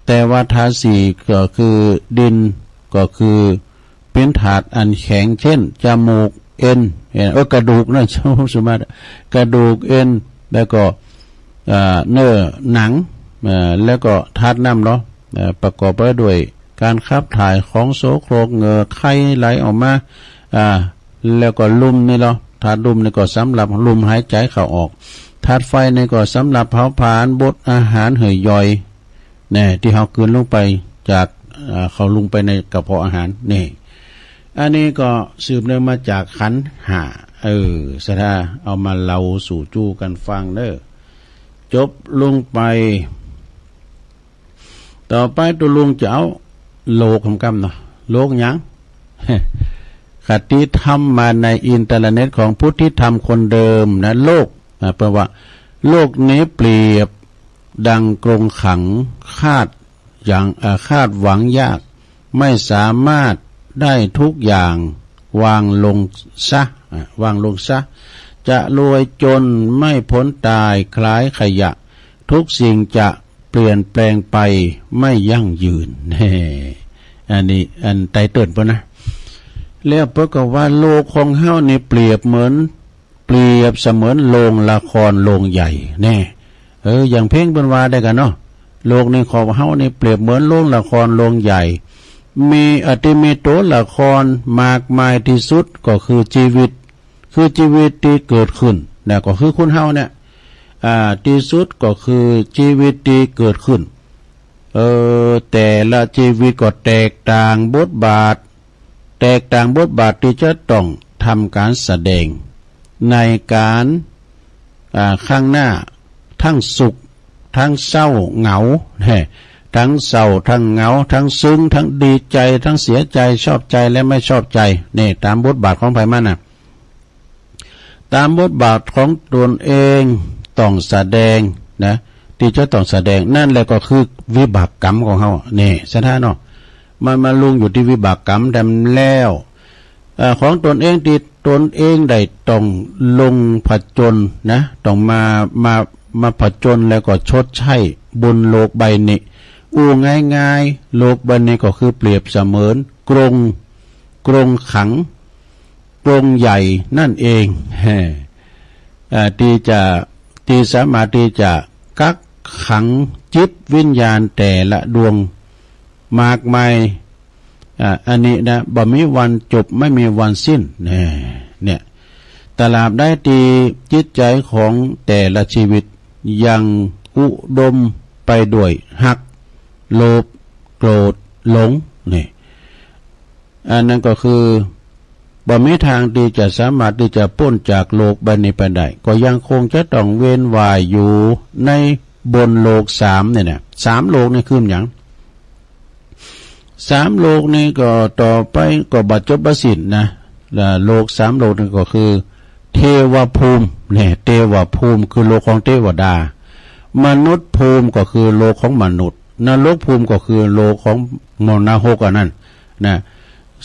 แต่ว่าธาตุสี่ก็คือดินก็คือเป็นธาตุอันแข็งเช่นจมูกเอ็นกระดูกนะชาวสมมติกระดูกเอ็นแล้วก็เนื้อหนังแล้วก็ธาตุน้ำเนาะประกอบไปด้วยการขับถ่ายของโสโครกเหงื่อไข้ไหลออกมาแล้วก็ลมนี่เนาะธาตุลมนี่ก็สำหรับลมหายใจเข้าออกธาตุไฟนี่ก็สำหรับเผาผลาญบดอาหารเหื่อยย่อยเนี่ยที่เขากลืนลงไปจากเขาลงไปในกระเพาะอาหารนี่อันนี้ก็สืบเนื่องมาจากขันธ์ห้าสถาเอามาเล่าสู่จู้กันฟังเด้อจบลงไปต่อไปตัวลุงจะเอาโลกคำเนาะโลกยังคติธรรมมาในอินเทอร์เน็ตของพุทธิธรรมคนเดิมนะโลกแปลว่าโลกนี้เปรียบดังกรงขังคาดหวังยากไม่สามารถได้ทุกอย่างวางลงซะจะรวยจนไม่พ้นตายคล้ายขยะทุกสิ่งจะเปลี่ยนแปลงไปไม่ยั่งยืนอันนี้อันไตเติ้ลป่ะนะแล้วเพิ่นก็ว่าโลกของเฮานี่เปรียบเสมือนโรงละครโรงใหญ่แน่อย่างเพ่งเพิ่นว่าได้กันเนาะโลกนี้ของเฮานี่เปรียบเหมือนโรงละครโรงใหญ่มีมีตัวละครมากมายที่สุดก็คือชีวิตที่เกิดขึ้นเนี่ยก็คือคนเฮาเนี่ยที่สุดก็คือชีวิตที่เกิดขึ้นแต่ละชีวิตก็แตกต่างบทบาทที่จะต้องทำการแสดง ในการข้างหน้าทั้งสุขทั้งเศร้าเหงาทั้งเศร้าทั้งเหงาทั้งซึ้งทั้งดีใจทั้งเสียใจชอบใจและไม่ชอบใจนี่ตามบทบาทของไผมันนะตามบทบาทของตนเองต้องแสดงนะที่จะต้องแสดงนั่นแหละก็คือวิบากกรรมของเขานี่สถานเนาะมันมาลุงอยู่ที่วิบากกรรมแต่แล้วของตนเองที่ตนเองได้ต้องลงผจญนะต้องมาผจญแล้วก็ชดใช้บนโลกใบนี้ง่ายๆโลกใบนี้ก็คือเปรียบเสมือนกรงขังกรงใหญ่นั่นเองที่สามารถที่จะกักขังจิตวิญญาณแต่ละดวงมากมายอันนี้นะบ่มีวันจบไม่มีวันสิ้นเนี่ยตลาดได้ตีจิตใจของแต่ละชีวิตยังอุดมไปด้วยหักโลภโกรธหลงนี่อันนั้นก็คือบ่มีทางที่จะสามารถที่จะพ้นจากโลกใบนี้ไปได้ก็ยังคงจะต้องเวียนว่ายอยู่ในบนโลกสามเนี่ยสามโลกนี่คืออย่างสามโลกนี้ก็ต่อไปก็บัดจบบัดสิ้นนะโลกสามโลกนี่ก็คือเทวภูมิเนี่ยเทวภูมิคือโลกของเทวดามนุษย์ภูมิก็คือโลกของมนุษย์นรกภูมิก็คือโลกของมรณะหกอันนั้นนะ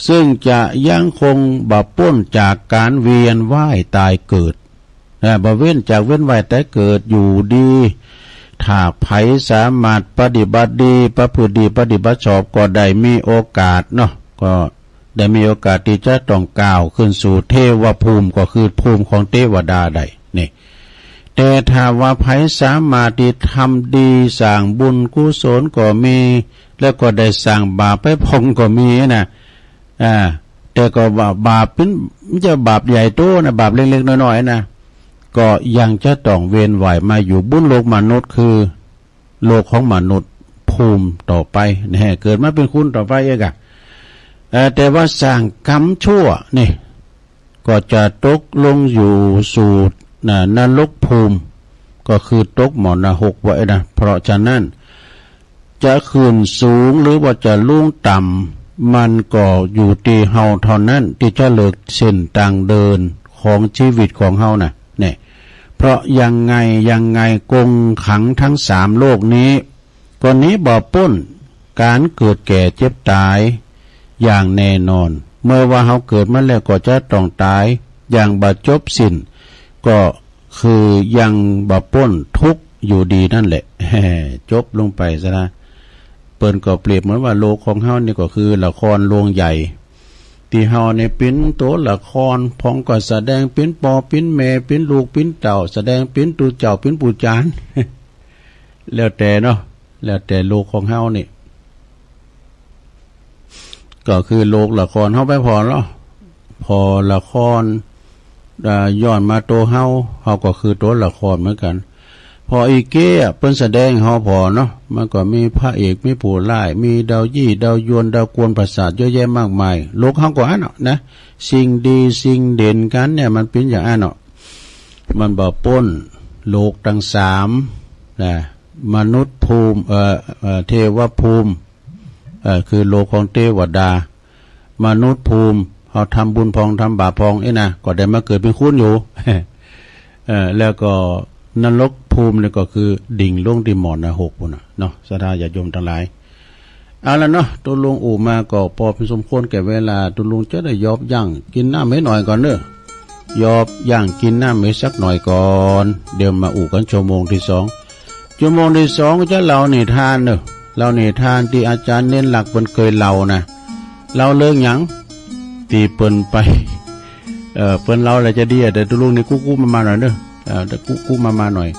ซึ่งจะยังคงบ่พ้นจากการเวียนว่ายตายเกิดบ่เว้นจากเวียนว่ายตายเกิดอยู่ดีถ้าไผสามารถปฏิบัติดีประพฤติดีปฏิบัติชอบก็ได้มีโอกาสเนาะก็ได้มีโอกาสที่จะต้องก้าวขึ้นสู่เทวภูมิก็คือภูมิของเทวดาได้นี่แต่ถ้าว่าไผสามารถที่ทำดีสร้างบุญกุศลก็มีแล้วก็ได้สร้างบาปไปพงก็มีนะแต่ก็บาปเป็นจะบาปใหญ่โตนะบาปเล็กๆน้อยๆนะก็ยังจะต้องเวียนว่ายมาอยู่บนโลกมนุษย์คือโลกของมนุษย์ภูมิต่อไปนะเกิดมาเป็นคุณต่อไปเองอะแต่ว่าสร้างกรรมชั่วนี่ก็จะตกลงอยู่สู่นรกภูมิก็คือตกหมอนหกไว้นะเพราะฉะนั้นจะขึ้นสูงหรือว่าจะลุ่งต่ำมันก็อยู่ที่เฮาเท่านั้นที่จะเลิกเส้นทางเดินของชีวิตของเฮานะเนี่ยเพราะยังไงกงขังทั้งสามโลกนี้ก็นี้บ่พ้นการเกิดแก่เจ็บตายอย่างแน่นอนเมื่อว่าเฮาเกิดมาแล้วก็จะต้องตายอย่างบ่จบสิ้นก็คือยังบ่พ้นทุกข์อยู่ดีนั่นแหละจบลงไปซะนะเปิ้นก็เปรียบเหมือนว่าโลกของเฮานี่ก็คือละครโรงใหญ่ที่เฮาเนี่ยเป็นตัวละครพ้องก็แสดงเป็นปอเป็นแม่เป็นลูกเป็นเต่าแสดงเป็นตูเจ้าเป็นปู่จาน แล้วแต่เนาะแล้วแต่โลกของเฮานี่ก็คือโลกละครเฮาไปพอแล้วพอละครย้อนมาตัวเฮาก็คือตัวละครเหมือนกันพออีเก้เปิ้นแสดงเฮาพอเนาะมันก็มีพระเอกมีผู้ร้ายมีดาวยี่ดาวยวนดาวกวนประสาทเยอะแยะมากมายโลกเฮาก็อันเนาะนะสิ่งดีสิ่งเด่นกันเนี่ยมันเป็นอย่างอันเนาะมันบ่พ้นโลกทั้งสามนะมนุษย์ภูมิเทวภูมิคือโลกของเทวดามนุษย์ภูมิเฮาทำบุญพองทำบาปพองนะก็ได้มาเกิดเป็นคุณอยู่ แล้วก็นรกภูมินี่ก็คือดิ่งลงที่หมอนหกพุ่นน่ะเนาะศรัทธาญาติโยมทั้งหลายเอาละเนาะตัวลุงอู่มาก็พอเป็นสมควรแก่เวลาตัวลุงจะได้ยอบย่างกินน้ำให้หน่อยก่อนเด้อยอบย่างกินน้ำให้สักหน่อยก่อนเดี๋ยวมาอู่กันชั่วโมงที่สองจะเล่านิทานเด้อเล่านิทานที่อาจารย์เน้นหลักเพิ่นเคยเล่านะเล่าเรื่องหยังตีเปิ้นไปเปิ้นเล่าอะไรจะดีแต่ตัวลุงนี่กู้มาหน่อยเด้อแต่กู้มาหน่อย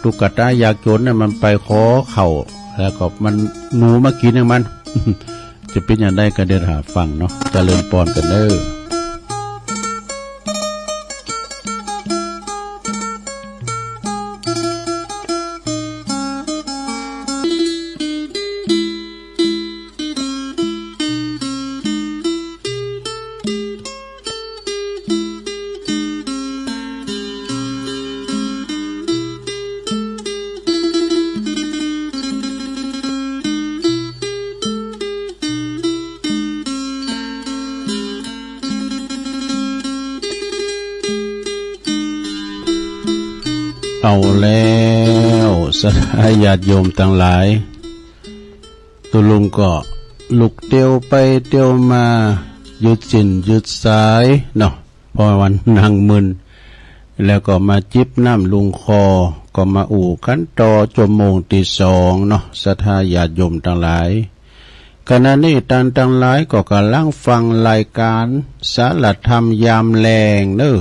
ตุ๊กตายากจนเนี่ยมันไปขอเข่าแล้วก็มันหนูมากินอย่างมัน จะเป็นอย่างไรก็เดี๋ยวหาฟังเนาะเจริญพรกันเด้อ เอาแล้วสาธุญาติโยมทั้งหลายตุลุงก็ลุกเตียวไปเตียวมาหยุดสินหยุดสายเนาะพอวันนั่งมึนแล้วก็มาจิบน้ำลุงคอก็มาอู่กันต่อจมโมงตีสองเนาะสาธุญาติโยมทั้งหลายขณะนี้ท่านทั้งหลายก็กำลังฟังรายการสารธรรมยามแลงเนอะ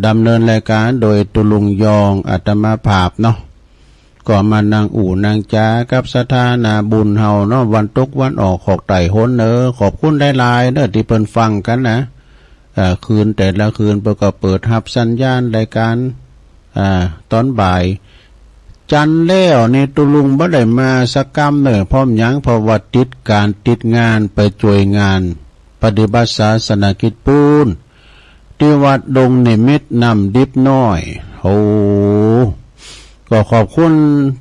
ดำเนินรายการโดยตุลุงยองอาตมาภาพเนาะก็มานั่งอู่นางจ้ากับสถานาบุญเฮาเนาะวันตกวันออกขอกไต่โหนเนอขอบคุณได้หลายเนอะที่เพิ่นฟังกันนะคืนแต่ละคืนเพิ่นก็เปิดรับสัญญาณรายการตอนบ่ายจันแล้วนี่ตุลุงบ่ได้มาสักกรรมเนอะพร้อมหยังเพราะว่าติดการติดงานไปช่วยงานปฏิบัติศาสนกิจปูนที่วัดดงนิมิตรนำดิบน้อยโอ้ก็ขอบคุณ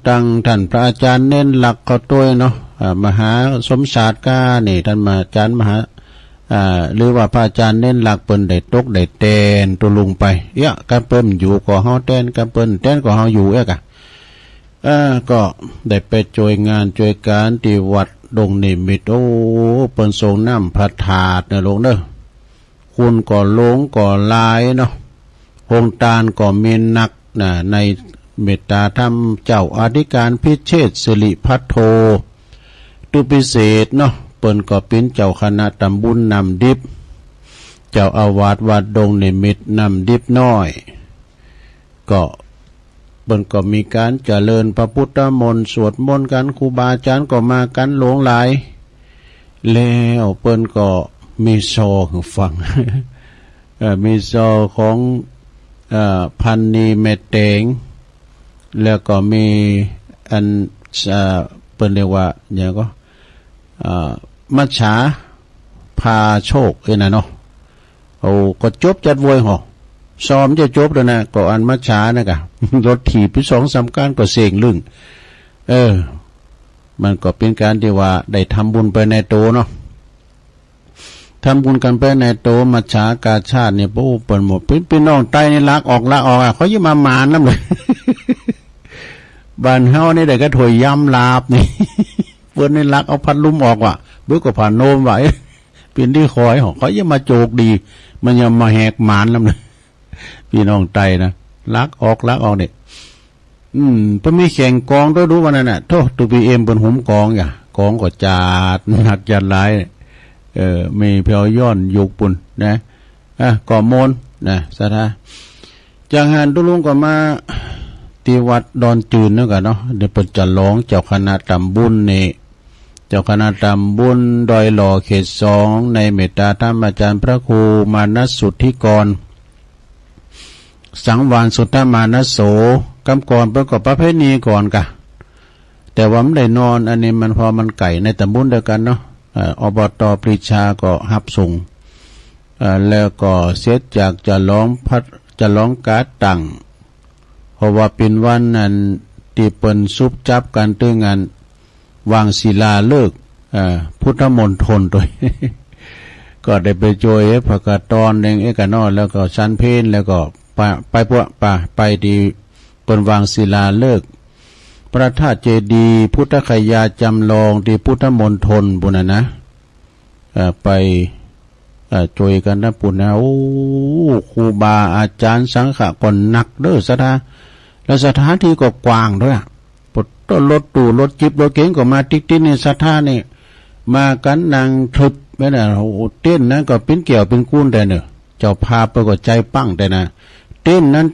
ตังท่านพระอาจารย์เน้นหลักเขาตัวเนาะมหาสมศาสตร์ก้านี่ท่านมาอาจารย์มหาหรือว่าพระอาจารย์เน้นหลักเปิ้นได้ตกได้แตนตุลุงไปกันเปิ้นอยู่ก็เฮาแตนกันเปิ้นแตนก็เฮาอยู่กะก็ได้ไปช่วยงานช่วยการที่วัดดงนิมิตรโอ้เปิ้นทรงน้ำพระธาตุเนอะลงเด้อคุณก็หลงก็ลายเนาะโครงตานก็มีนักในเมตตาธรรมเจ้าอธิการพิเชษฐ์สิริพัทโทตุพิเศษเนาะเปิ้นก็เป็นเจ้าคณะตำบลนำดิบเจ้าอาวาสวัดดงนิมิตรนำดิบน้อยก็เปิ้นก็มีการเจริญพระพุทธมนต์สวดมนต์กันครูบาอาจารย์ก็มากันหลงหลายแล้วเปิ้นก็มีโซฟัง มีโซของพันนีเมตเตงแล้วก็มีอันเปิ้นเรียกว่าอย่างก็มัจฉาพาโชคนะเนาะโอ้ก็จบจัดวยหอซ้อมจะจบแล้วนะก็อันมัจฉานะกะ รถถีบไป2-3การก็เสียงลึ่งมันก็เป็นการที่ว่าได้ทำบุญไปในโตเนาะทำบุญกันไปในโตมัจฉากาชาติเนี่ยโอ้เปิ่นหมดพี่น้องใต้นี่ลักออกเขายิ่งมาหมานนำเลย บ้านเฮานี่ได้ก็ถวยยำลาบนี่ เปิ้นนี่ลักเอาพัดลุ่มออกว่ะเบิกก็ผ่านโนมว่าเป็นที่คอยเขายิ่งมาโจกดีมันยังมาแหกหมานนำเลย พี่น้องใต้นะลักออกเนี่ยเพิ่นมีแข่งกองด้วยดูว่านั่นน่ะโทษตูพีเอ็มเปิ้นหุมกองอย่ากองก็จาดหนักจัดหลายมีเพียวย้อนยุกปุ่นนะก่อมนนะสาธุจังหันตุลุงก็มาที่วัดดอนจืนนั่นกันเนาะเดี๋ยวเปิดจะร้องเจ้าคณะตำบุญนี่เจ้าคณะตำบุญดอยหล่อเขต2ในเมตตาธรรมอาจารย์พระครูมานัสสุทธิกรสังวานสุทธมานัสโสกำก่อนประกอบประเพณีก่อนกะแต่ว่าไม่ได้นอนอันนี้มันพอมันไก่ในตำบุญเดียวกันเนาะอบต.ปรีชาก็หับส่งแล้วก็เสร็จจากจะร้องการ์ดตั้งเพราะว่าเป็นวันนั้นที่เปิ้นซุบจับกันด้วยงานวางศิลาฤกษ์พุทธมณฑลด้วย ก็ได้ไปโจยพระกตอนเองเอกนอแล้วก็ชั้นเพนแล้วก็ไปดีเปิ้นวางศิลาฤกษ์พระธาตุเจดีย์พุทธคยาจำลองที่พุทธมณฑลบุญนะไปจอยกันนะปุ่นนะโอ้ครูบาอาจารย์สังฆะก่อนหนักเด้อสถานแล้วสถานที่ก็กว้างด้วยปดต้นรถตู้รถจิบรถเก๋งก็มาติ๊กๆในสถานนี่มากันนางทึบแม่น่ะโอ้เต้นนั้นก็เป็นเกี่ยวเป็นกุ้นแต่เนอะเจ้าพาไปก็ใจปั้งแต่นะเต้นนั้น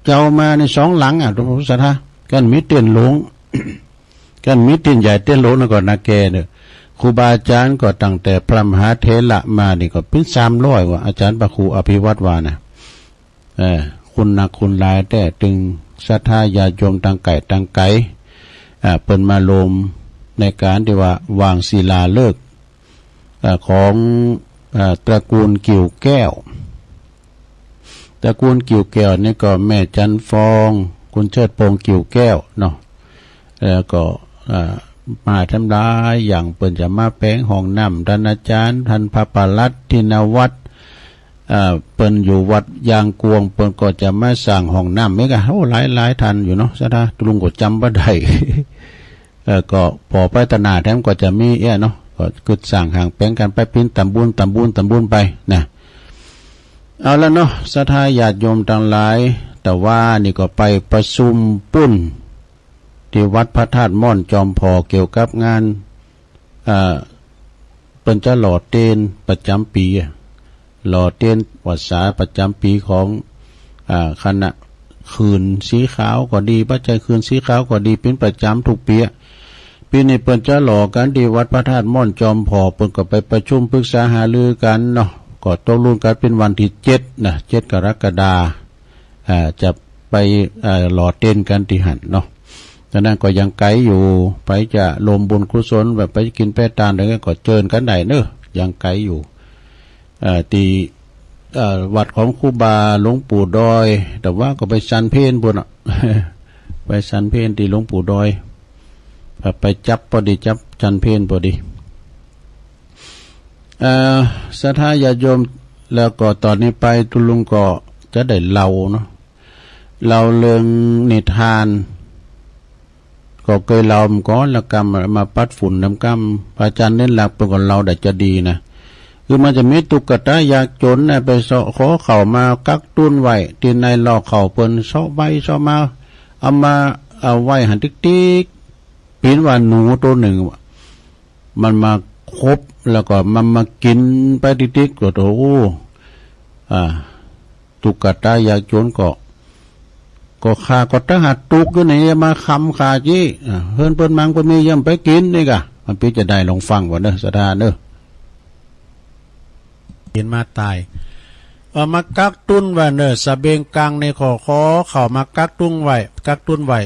เจ้ามาใน2หลังตรงสถานกันมีเต้นหลง กันมีเต้นใหญ่เต้นหลงแล้วก็นาแกเนอะครูบาอาจารย์ก็ตั้งแต่พระมหาเถระมานี่ก็เป็น300ว่าอาจารย์พระครูอภิวัตรวานะคุณนักคุณหลายแต่ตึงศรัทธาญาโยมทางไก่เปิ้นมาลมในการที่ว่าวางศิลาฤกษ์ของตระกูลกิ่วแก้วตระกูลกิ่วแก้วนี่ก็แม่จันฟองคุณเชิดพงษ์กิ่วแก้วเนาะแล้วก็มาทำลายอย่างเปิ้นจะมาแปลงห้องน้ำท่านอาจารย์ท่านพระปลัดทินวัฒน์ เปิ้นอยู่วัดยางกวงเปิ้นก็จะมาสร้างห้องน้ำไม่กะโอ้หลายทันอยู่เนาะซะท่าลุงก็จำบ่ได้ ก็พอไปตนาแถมก็จะมีเนาะก็กึดสร้างห่างแปลงกันไปปิ้นตำบุญไปนะเอาแล้วเนาะศรัทธาญาติโยมทั้งหลายแต่ว่านี่ก็ไปประชุมปุ้นที่วัดพระธาตุม่อนจอมพอเกี่ยวกับงานเปิ้นจะหล่อเตนประจำปีหล่อเตนวัดสาประจำปีของคณะคืนสีขาวก็ดีปัจจัยคืนสีขาวก็ดีเป็นประจำทุกปีปีนี้เปิ้นจะหล่อกันที่วัดพระธาตุม่อนจอมพอเปิ้นก็ไปประชุมปรึกษาหารือกันเนาะก็ตกลงกันเป็นวันที่7นะ7กรกฎาคมจะไปหล่อเตนกันที่หันเนาะฉะนั้นก็ยังไกลอยู่ไปจะรวมบุญกุศลแบบไปกินแป้ตานอะไรก็เจิญกันได้เนอะยังไกลอยู่ตีวัดของครูบาหลวงปู่ดอยแต่ว่าก็ไปชันเพนบุญไปชันเพนที่หลวงปู่ดอยไปจับพอดีจับชันเพนพอดีศรัทธาญาติโยมแล้วก็ตอนนี้ไปตุลุงก็จะได้เล่าเนาะเราเรื่องนิทานก็เคยเล่าก่อนแล้วกำมาปัดฝุ่นน้ำกำอาจารย์เน้นหลักเป็นคนเราได้จะดีนะคือมันจะมีตุกตะอยากจนนะไปเสาะขอเข่ามากักตุ้นไว้ที่ในหลอกเข่าเปิ้นเสาะใบเสาะมาเอาไว้หันติ๊กปีนว่าหนูตัวหนึ่งมันมาครบแล้วก็มันมากินไปติ๊กก็โอ้ตุกตะอยากจนก็ขาก็ตั้งหัดตุกอยู่ไหนมาคำขาจี้เฮิรนเปิ้นมังเปิ้นมีย่ำไปกินนี่กะมันพี่จะได้ลองฟังว่าเนอะศรัทธาเนอะเห็นมาตายมากักตุ้นไว้เนอะสะเบงกลางในขอเข้ามากักตุ้นไว้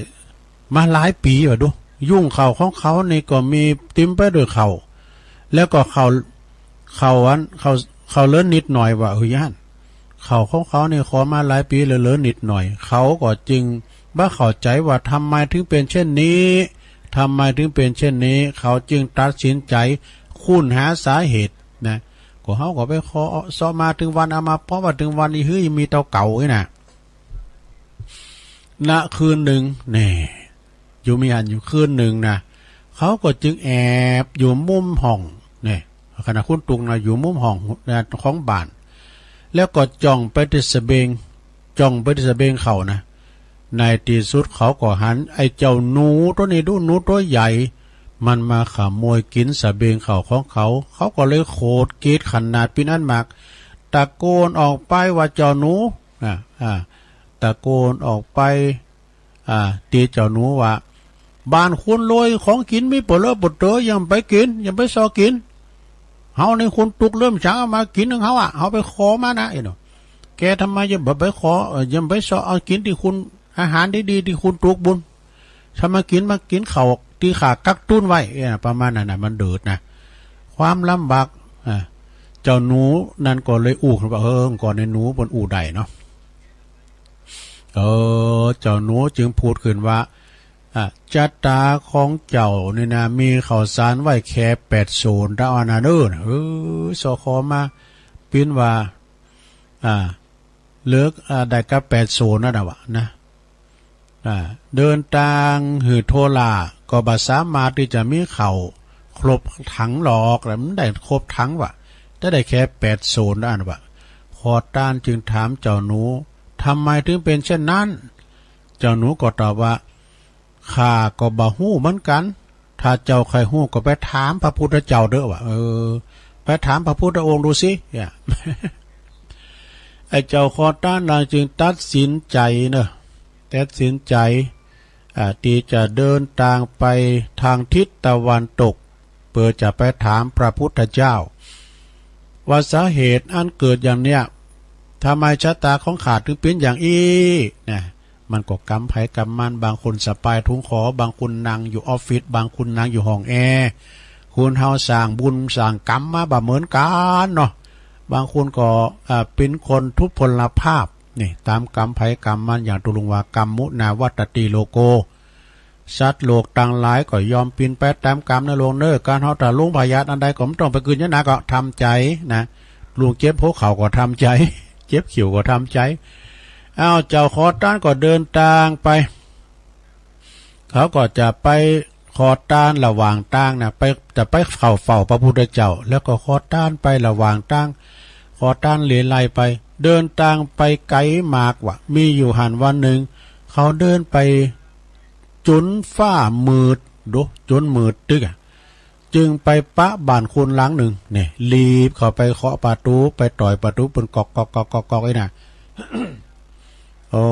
มาหลายปีว่ะดูยุ่งเข่าของเขานี่ก็มีติ้มไปด้วยเข่าแล้วก็เข่าเลื่อนนิดหน่อยว่าย่านเขาของเขาเนี่ยขอมาหลายปีเหลือนิดหน่อยเขาก็จึงบ้าเข้าใจว่าทำไมถึงเป็นเช่นนี้เขาจึงตัดสินใจค้นหาสาเหตุนะก็เขาก็ไปขอซ้อมาถึงวันเอามาเพราะว่าถึงวันนี้เฮ้ยมีเตาเก่าไว้นะณคืนหนึ่งนี่อยู่มีอันอยู่คืนหนึ่งนะเขาก็จึงแอบอยู่มุมห้องนี่ขณะคุณตุงนะอยู่มุมห้องของบ้านแล้วก็จ้องไปที่สะเบงเขานะในที่สุดเขาก็หันไอ้เจ้าหนูตัวนี้ดูหนูตัวใหญ่มันมาขโมยกินสะเบงเขาของเขาก็เลยโคตรกรีดขนาดปีนั้นมากตะโกนออกไปว่าเจ้าหนูตะโกนออกไปตีเจ้าหนูว่าบ้านคุณรวยของกินไม่ปลดเตอยังไปกินยังไปซอกินเฮาในคนตุกเริ่มช้ามากินของเขาเฮาไปขอมานะเนาะแกทำไมยังไปขอยังไปซอเอากินที่คุณอาหารดีๆที่คุณตุกบุญถ้ามากินเขาที่ขากักตุ้นไว้ประมาณนั้นนะมันเดือดนะความลำบากเจ้าหนูนั่นก็เลยอู้ขึ้นว่าก่อนในหนูบนอู่ใดเนาะเจ้าหนูจึงพูดขึ้นว่าจัตตาของเจ้านี่นะมีข่าวสารไว้แค่80ดาวนาเดอร์สคมาปิ้นว่าเลิกได้กับ80นั่นวะนะเดินทางหือโทลาก็บ่สามารถที่จะมีเข่าครบถังหลอกแล้วมันได้ครบถังวะจะได้แค่80นั่นวะขอต้านจึงถามเจ้าหนูทำไมถึงเป็นเช่นนั้นเจ้าหนูก็ตอบว่าข้าก็บ่ฮู้เหมือนกันถ้าเจ้าใครฮู้ก็ไปถามพระพุทธเจ้าเด้อว่าไปถามพระพุทธองค์ดูสิไอ้เจ้าขอต้านนางจึงตัดสินใจที่จะเดินทางไปทางทิศตะวันตกเพื่อจะไปถามพระพุทธเจ้าว่าสาเหตุอันเกิดอย่างเนี้ยทำไมชะตาของข้าถึงเป็นอย่างเนี่ยมันก็กำไผกำมันบางคนสปายทุงขอบางคนนั่งอยู่ออฟฟิศบางคนนั่งอยู่ห้องแอร์คุณเฮาสร้างบุญสร้างกรรมมาบ่เหมือนกันเนาะบางคนก็เป็นคนทุพพลภาพนี่ตามกรรมไผกรรมมันอย่างตุลุงว่ากรรมมุนาวัตติโลโกสัตว์โลกต่างหลายก็ยอมปีนไปตามกรรมนะลงเนอการเฮาตะลุงพยาธิอันใดก็ต้องไปคืนยะนะก็ทำใจนะ ลุงเจ็บหัวเข่าก็ทำใจเจ็บขิวก็ทำใจเจ้าขอต้านก็เดินทางไปเขาก็จะไปขอต้านระหว่างทางนะไปจะไปเฝ้าพระพุทธเจ้าแล้วก็ขอต้านไประหว่างทางขอต้านเหลียไลไปเดินทางไปไกลมากว่ะมีอยู่หันวันหนึ่งเขาเดินไปจนฟ้ามืดดูจนมืดตึกจึงไปปะบ้านคนหลังหนึ่งเนี่ยรีบเข้าไปเคาะประตูไปต่อยประตูเป็นกอกไอ้น่ะ โอ้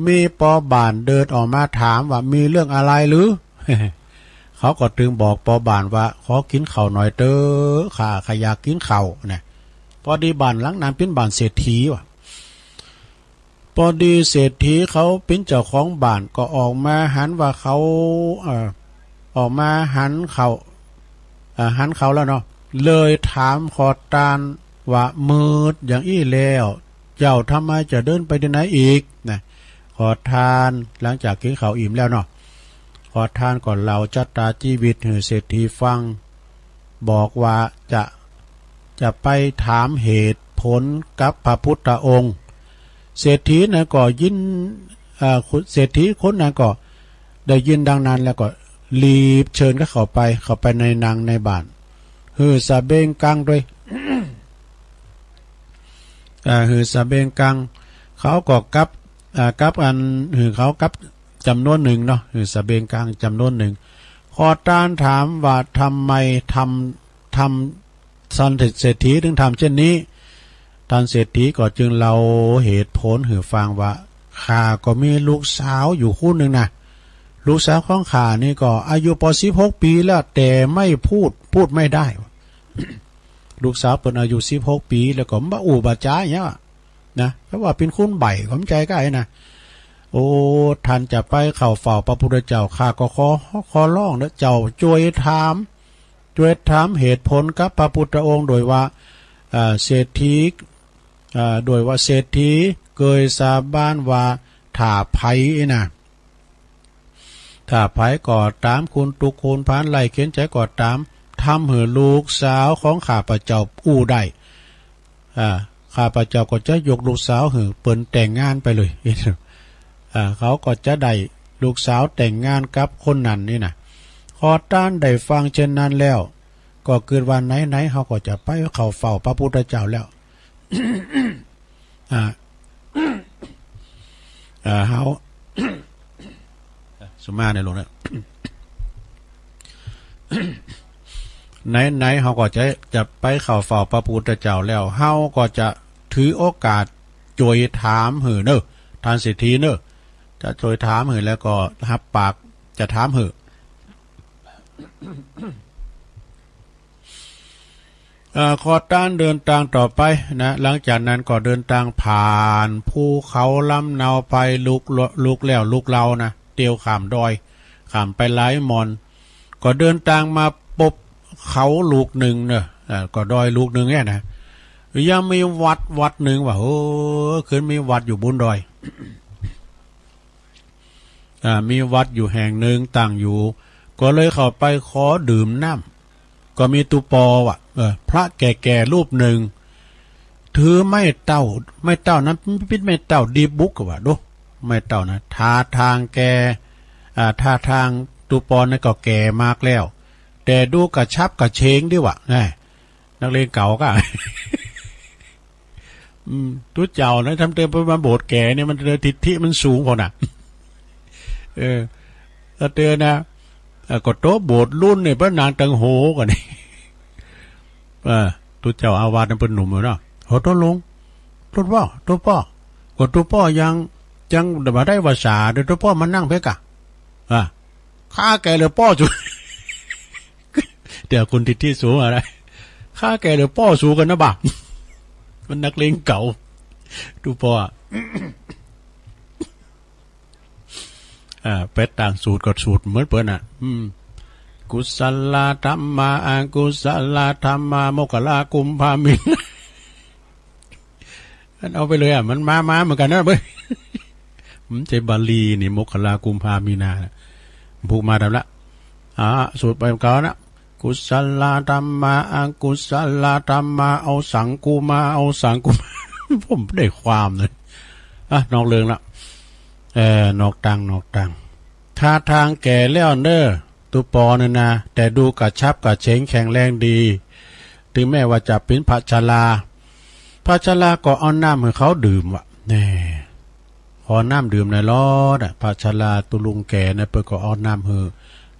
มีปอบ้านเดินออกมาถามว่ามีเรื่องอะไรหรือ เขาก็ถึงบอกปอบ้านว่าขอกินข้าวหน่อยเด้อข้าอยากกินข้าวเนี่ยพอดีบ้านหลังนั้นเป็นบ้านเศรษฐีว่ะพอดีเศรษฐีเขาเป็นเจ้าของบ้านก็ออกมาหันว่าเขาออกมาหันเขาแล้วเนาะเลยถามขอทานว่ามืดอย่างอี้แล้วเจ้าทำไมจะเดินไปที่ไหนอีกนะขอทานหลังจากกินข้าวอิ่มแล้วเนาะขอทานก่อนเราจัตตาชีวิตให้เศรษฐีฟังบอกว่าจะไปถามเหตุผลกับพระพุทธองค์เศรษฐีนะก็ยินเศรษฐีคนนั้นก็ได้ยินดังนั้นแล้วก็รีบเชิญก็เข้าไปในนางในบ้านฮือสะเบงกังด้วยฮือสะเบงกังเขาก็กับอันฮือเขากับจำนวนหนึ่งเนาะฮือสะเบงกังจำนวนหนึ่งขอต้านถามว่าทำไมทำสันเศรษฐีถึงทำเช่นนี้ท่านเศรษฐีก็จึงเล่าเหตุผลให้ฟังว่าข้าก็มีลูกสาวอยู่คู่หนึ่งนะลูกสาวของข้านี่ก็อายุป16 ปีแล้วแต่ไม่พูดไม่ได้ ลูกสาวเป็นอายุ16 ปีแล้วก็มาอู่บาจ้าเนี่ยนะเพราะว่าเป็นคุณใบของใจก็ไอ้นะโอ้ท่านจะไปเข้าเฝ้าพระพุทธเจ้าข้าก็ขอร้องนะเจ้าช่วยถามเหตุผลกับพระพุทธองค์โดยว่าเศรษฐีโดยว่าเศรษฐีเคยสาบานว่าถ้าไผนะถ้าไผก่อตามคุณตุคุณพานไล่เขียนใจก่อตามทำให้ลูกสาวของข้าพเจ้าอู้ได้ข้าพเจ้าก็จะยกลูกสาวให้เปิ้นแต่งงานไปเลยเขาก็จะได้ลูกสาวแต่งงานกับคนนั้นนี่นะขอต้านได้ฟังเช่นนั้นแล้วก็เกิดวันไหนเขาก็จะไปเข้าเฝ้าพระพุทธเจ้าแล้ว เขา สมาในหลวงเนี่ย ไหนเขาก็จะไปเข้าเฝ้าพระพุทธเจ้าแล้วเขาก็จะถือโอกาสจวยถามหือเนอะท่านเศรษฐีเนอะจะจวยถามหือแล้วก็รับปากจะถามหือขอต้านเดินทางต่อไปนะหลังจากนั้นก็เดินทางผ่านภูเขาลำเนาไปลุกแล้วลุกเรานะเตียวข้ามดอยข้ามไปหลายมอนก็เดินทางมาปบเขาลูกหนึ่งเนอะก็ดอยลูกหนึ่งเนี่ยนะยังมีวัดหนึ่งว่าโอ้ขึ้นมีวัดอยู่บนดอย มีวัดอยู่แห่งหนึ่งตั้งอยู่ก็เลยเข้าไปขอดื่มน้ำก็มีตุปอว่ะพระแก่ๆรูปหนึ่งถือไม่เต้านั้นพิษไม่เต้าดีบุกว่ะดูไม่เต้านะท่าทางแกท่าทางตุปอนั่นก็แก่มากแล้วแต่ดูกระชับกระเชงดิว่ะนักเลงเก่าก็ ทุเจ้านะทำเติมไปมาโบสถ์แก่เนี่ยมันทิฏฐิมันสูงพอน่ะเตือนนะก็โต๊ะโบสถ์รุ่นเนี่ยพระนางตังโหกันนี่ทุเจ้าอาวาสนั้นเป็นหนุ่มเลยเนาะโหต้นลงต้นพ่อกดตัวพ่อยังมาได้ภาษาเดี๋ยวตัวพ่อมานั่งเพ่กะข้าแกเลยพ่อจุเดี๋ยวคุณทิฏฐิสูงอะไรข้าแกเลยพ่อสูงกันนะบ่ามันนักเลงเก่าตัวพ่อเป็ดต่างสูตรกับสูตรเหมือนเปิ้นอ่ะกุศลธรรมะกุศลธรรมะโมกขลากุมภามินเอาไปเลยมันมาเหมือนกันนะเบ้ยมันใจบาลีนี่โมกขลากุมภามีนาผูกมาทำละสูตรไปก่อนนะ กุศลธรรมะอกุศลธรรมะเอาสังกูมาเอาสังกูมา ผมได้ความเลยนอกเรื่องละนอกตังท่าทางแก่แล้วเนอตุปอเนี่ยนะแต่ดูกระชับกระเฉงแข็งแรงดีถึงแม้ว่าจะเป็นพระชราก็เอาน้ำให้เขาดื่มว่ะแน่ขอน้ำดื่มในรถพระชราตุลุงแก่เนี่ยเปิดก็เอาน้ำให้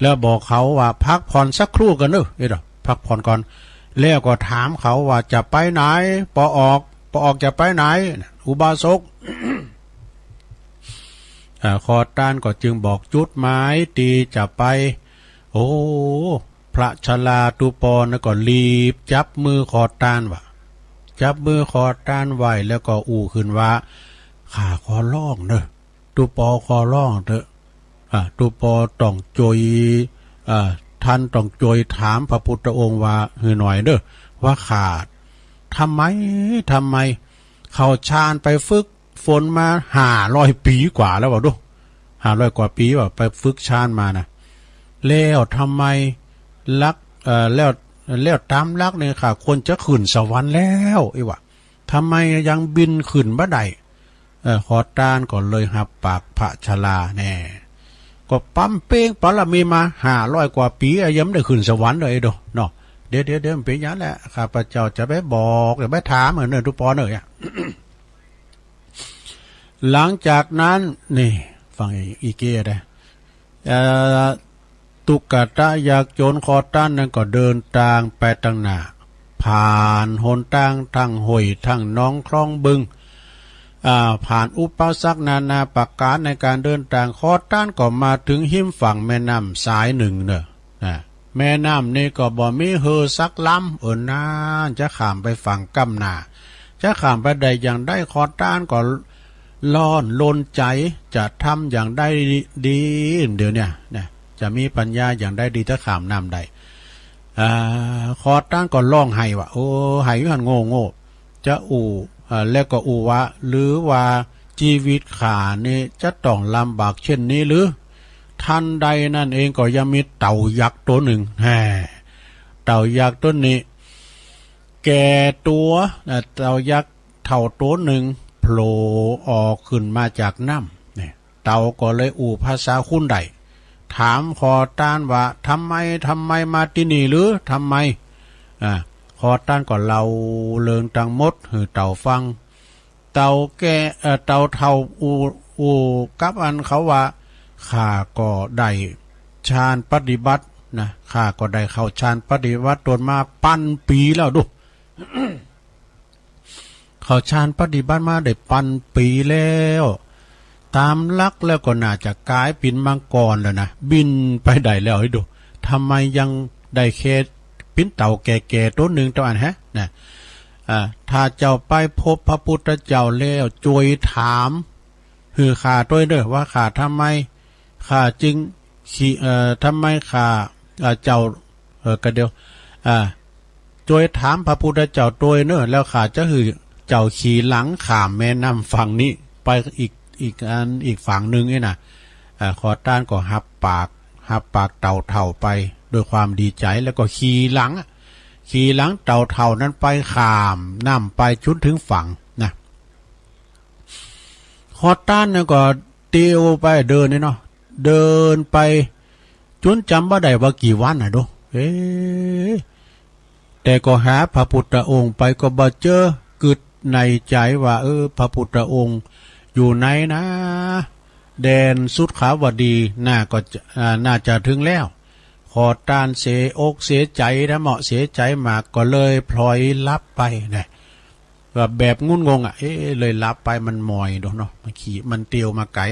แล้วบอกเขาว่าพักผ่อนสักครู่กันเนอะพักผ่อนก่อนแล้วก็ถามเขาว่าจะไปไหนปอออกจะไปไหนอุบาสก คอต้านก็จึงบอกจุดหมายตีจะไปโอ้พระชราตุปอนะก็รีบจับมือคอต้านว่าจับมือคอต้านไว้แล้วก็อู้ขึ้นว่าข้าขอร้องเนอะตุปอขอร้องเถอะตุปอต้องจอยท่านต้องจอยถามพระพุทธองค์ว่าหน่อยเนอะว่าขาดทำไมเขาชาญไปฝึกฝนมา500 ปีกว่าแล้วบอกดู500 กว่าปีว่าไปฝึกชาญมานะแล้วทำไมลักแล้วตามลักเนี่ยค่ะคนจะขึ้นสวรรค์แล้วไอ้วะทำไมยังบินขึ้นบ่ได้ขอต้านก่อนเลยหับปากพระชราแน่ก็ปั๊มเป้งปรมีมา500 กว่าปียังไม่ได้ขึ้นสวรรค์เลยดูเนาะเดี๋ยวมันเป็นอย่างนั้นแหละข้าพเจ้าจะไปบอกจะไปถามเหมือนเนอทุกปอเนอ หลังจากนั้นนี่ฟังอีเกียได้ตุกตะอยากโจรคอต้านนั้นก็เดินทางไปตั้งหน้าผ่านหนทางทั้งห้วยทั้งน้องคลองบึงผ่านอุปสรรคนานาประการในการเดินทางคอต้านก็มาถึงหิมฝั่งแม่น้ำสายหนึ่งเนอะแม่น้ำนี่ก็บ่มีเฮอสักลำนานจะข้ามไปฝั่งกำหนาจะข้ามไปได้อย่างได้คอต้านก็ร้อนลนใจจะทำอย่างได้ดีเดี๋ยวเนี่ยจะมีปัญญาอย่างได้ดีถ้าข้ามน้ำได้คอต้านก็ร้องไห้ว่าโอ้ไห้หันโง่จะแล้วก็ว่าหรือว่าชีวิตขานี่จะต้องลำบากเช่นนี้หรือทันใดนั่นเองก็ยังมีเต่ายักษ์ตัวหนึ่งเต่ายักษ์ตัวนี้แก่ตัวเต่ายักษ์เท่าตัวหนึ่งโผล่ออกขึ้นมาจากน้ำเนี่ยเต่าก็เลยภาษาคุ้นใดถามคอต้านว่าทำไมมาที่นี่หรือทำไมคอต้านก็เล่าเรื่องตังมดให้เต่าฟังเต่าแก่เต่าเท่ากับอันเขาว่าข้าก็ได้ฌานปฏิบัตินะข้าก็ได้เข้าฌานปฏิบัติตนมาปันปีแล้วดู เข้าฌานปฏิบัติมาได้ปันปีแล้วตามลักแล้วก็น่าจะกลายเป็นมังกรแล้วนะบินไปได้แล้วให้ดูทำไมยังได้แค่เป็นเต่าแก่ๆตัวหนึ่งตัวอันนะถ้าเจ้าไปพบพระพุทธเจ้าแล้วจวยถามคือข้าตัวเด้อว่าข้าทำไมข้าจึงทำไมข้าเจ้ากระเดียวจวยถามพระพุทธเจ้าตัวเนอะแล้วข้าจะคือเจ้าขี่หลังข้ามแม่น้ำฝั่งนี้ไปอีกฝั่งหนึ่งนี่นะขอต้านก็หับปากเต่าเท่าไปด้วยความดีใจแล้วก็ขี่หลังเต่าเท่านั้นไปข้ามน้ำไปชุดถึงฝั่งนะขอต้านเนี่ยก็เตียวไปเดินนี่เนาะเดินไปจนจำว่าได้ว่ากี่วันดูแต่ก็หาพระพุทธองค์ไปก็บ่เจอกึดในใจว่าพระพุทธองค์อยู่ไหนนะแดนสุดขาวดีน่าจะถึงแล้วขอต้านเสียอกเสียใจนะเหมาะเสียใจมากก็เลยพลอยลับไปนะแบบงุนงงเลยลับไปมันมอยเนาะมันเตียวมาไกล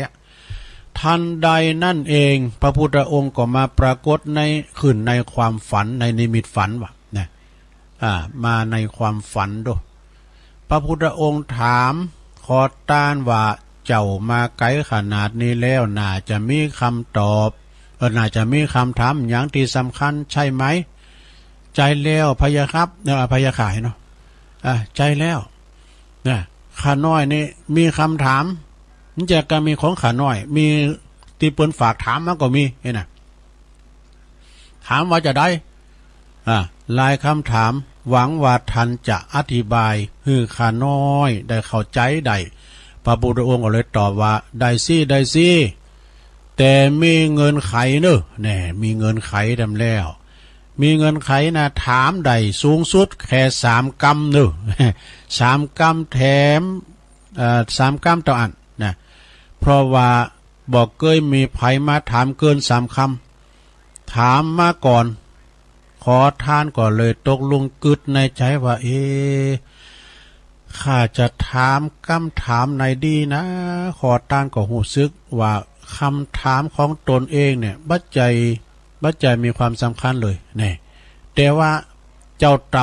ทันใดนั่นเองพระพุทธองค์ก็มาปรากฏขึ้นในความฝันในนิมิตฝันว่ะนะมาในความฝันดูพระพุทธองค์ถามขอต้านว่าเจ้ามาไกลขนาดนี้แล้วน่าจะมีคำตอบน่าจะมีคำถามอย่างที่สำคัญใช่ไหมใจแล้วพยาครับพยาขายเนาะใจแล้วเนี่ยข้าน้อยนี่มีคำถามนี่จะก็มีของข้าน้อยมีตีเปิ้นฝากถามมันก็มีนะถามว่าจะได้ หลายคำถามหวังว่าท่านจะอธิบายให้ข้าน้อยได้เข้าใจได้พระพุทธองค์ก็เลยตอบว่าได้สิแต่มีเงินไขเนอะแน่มีเงินไขดำแล้วมีเงินไขนะถามได้สูงสุดแค่3 กรัมเนอะ3 กรัมแถม3 กรัมต่ออันนะเพราะว่าบอกเคยมีไผมาถามเกิน3 คำถามมาก่อนขอทานก่อนเลยตกลงกึดในใจว่าข้าจะถามคำถามไหนดีนะขอทานก็หูซึกว่าคำถามของตนเองเนี่ยบัดใจมีความสำคัญเลยเนี่ยแต่ว่าเจ้าเต่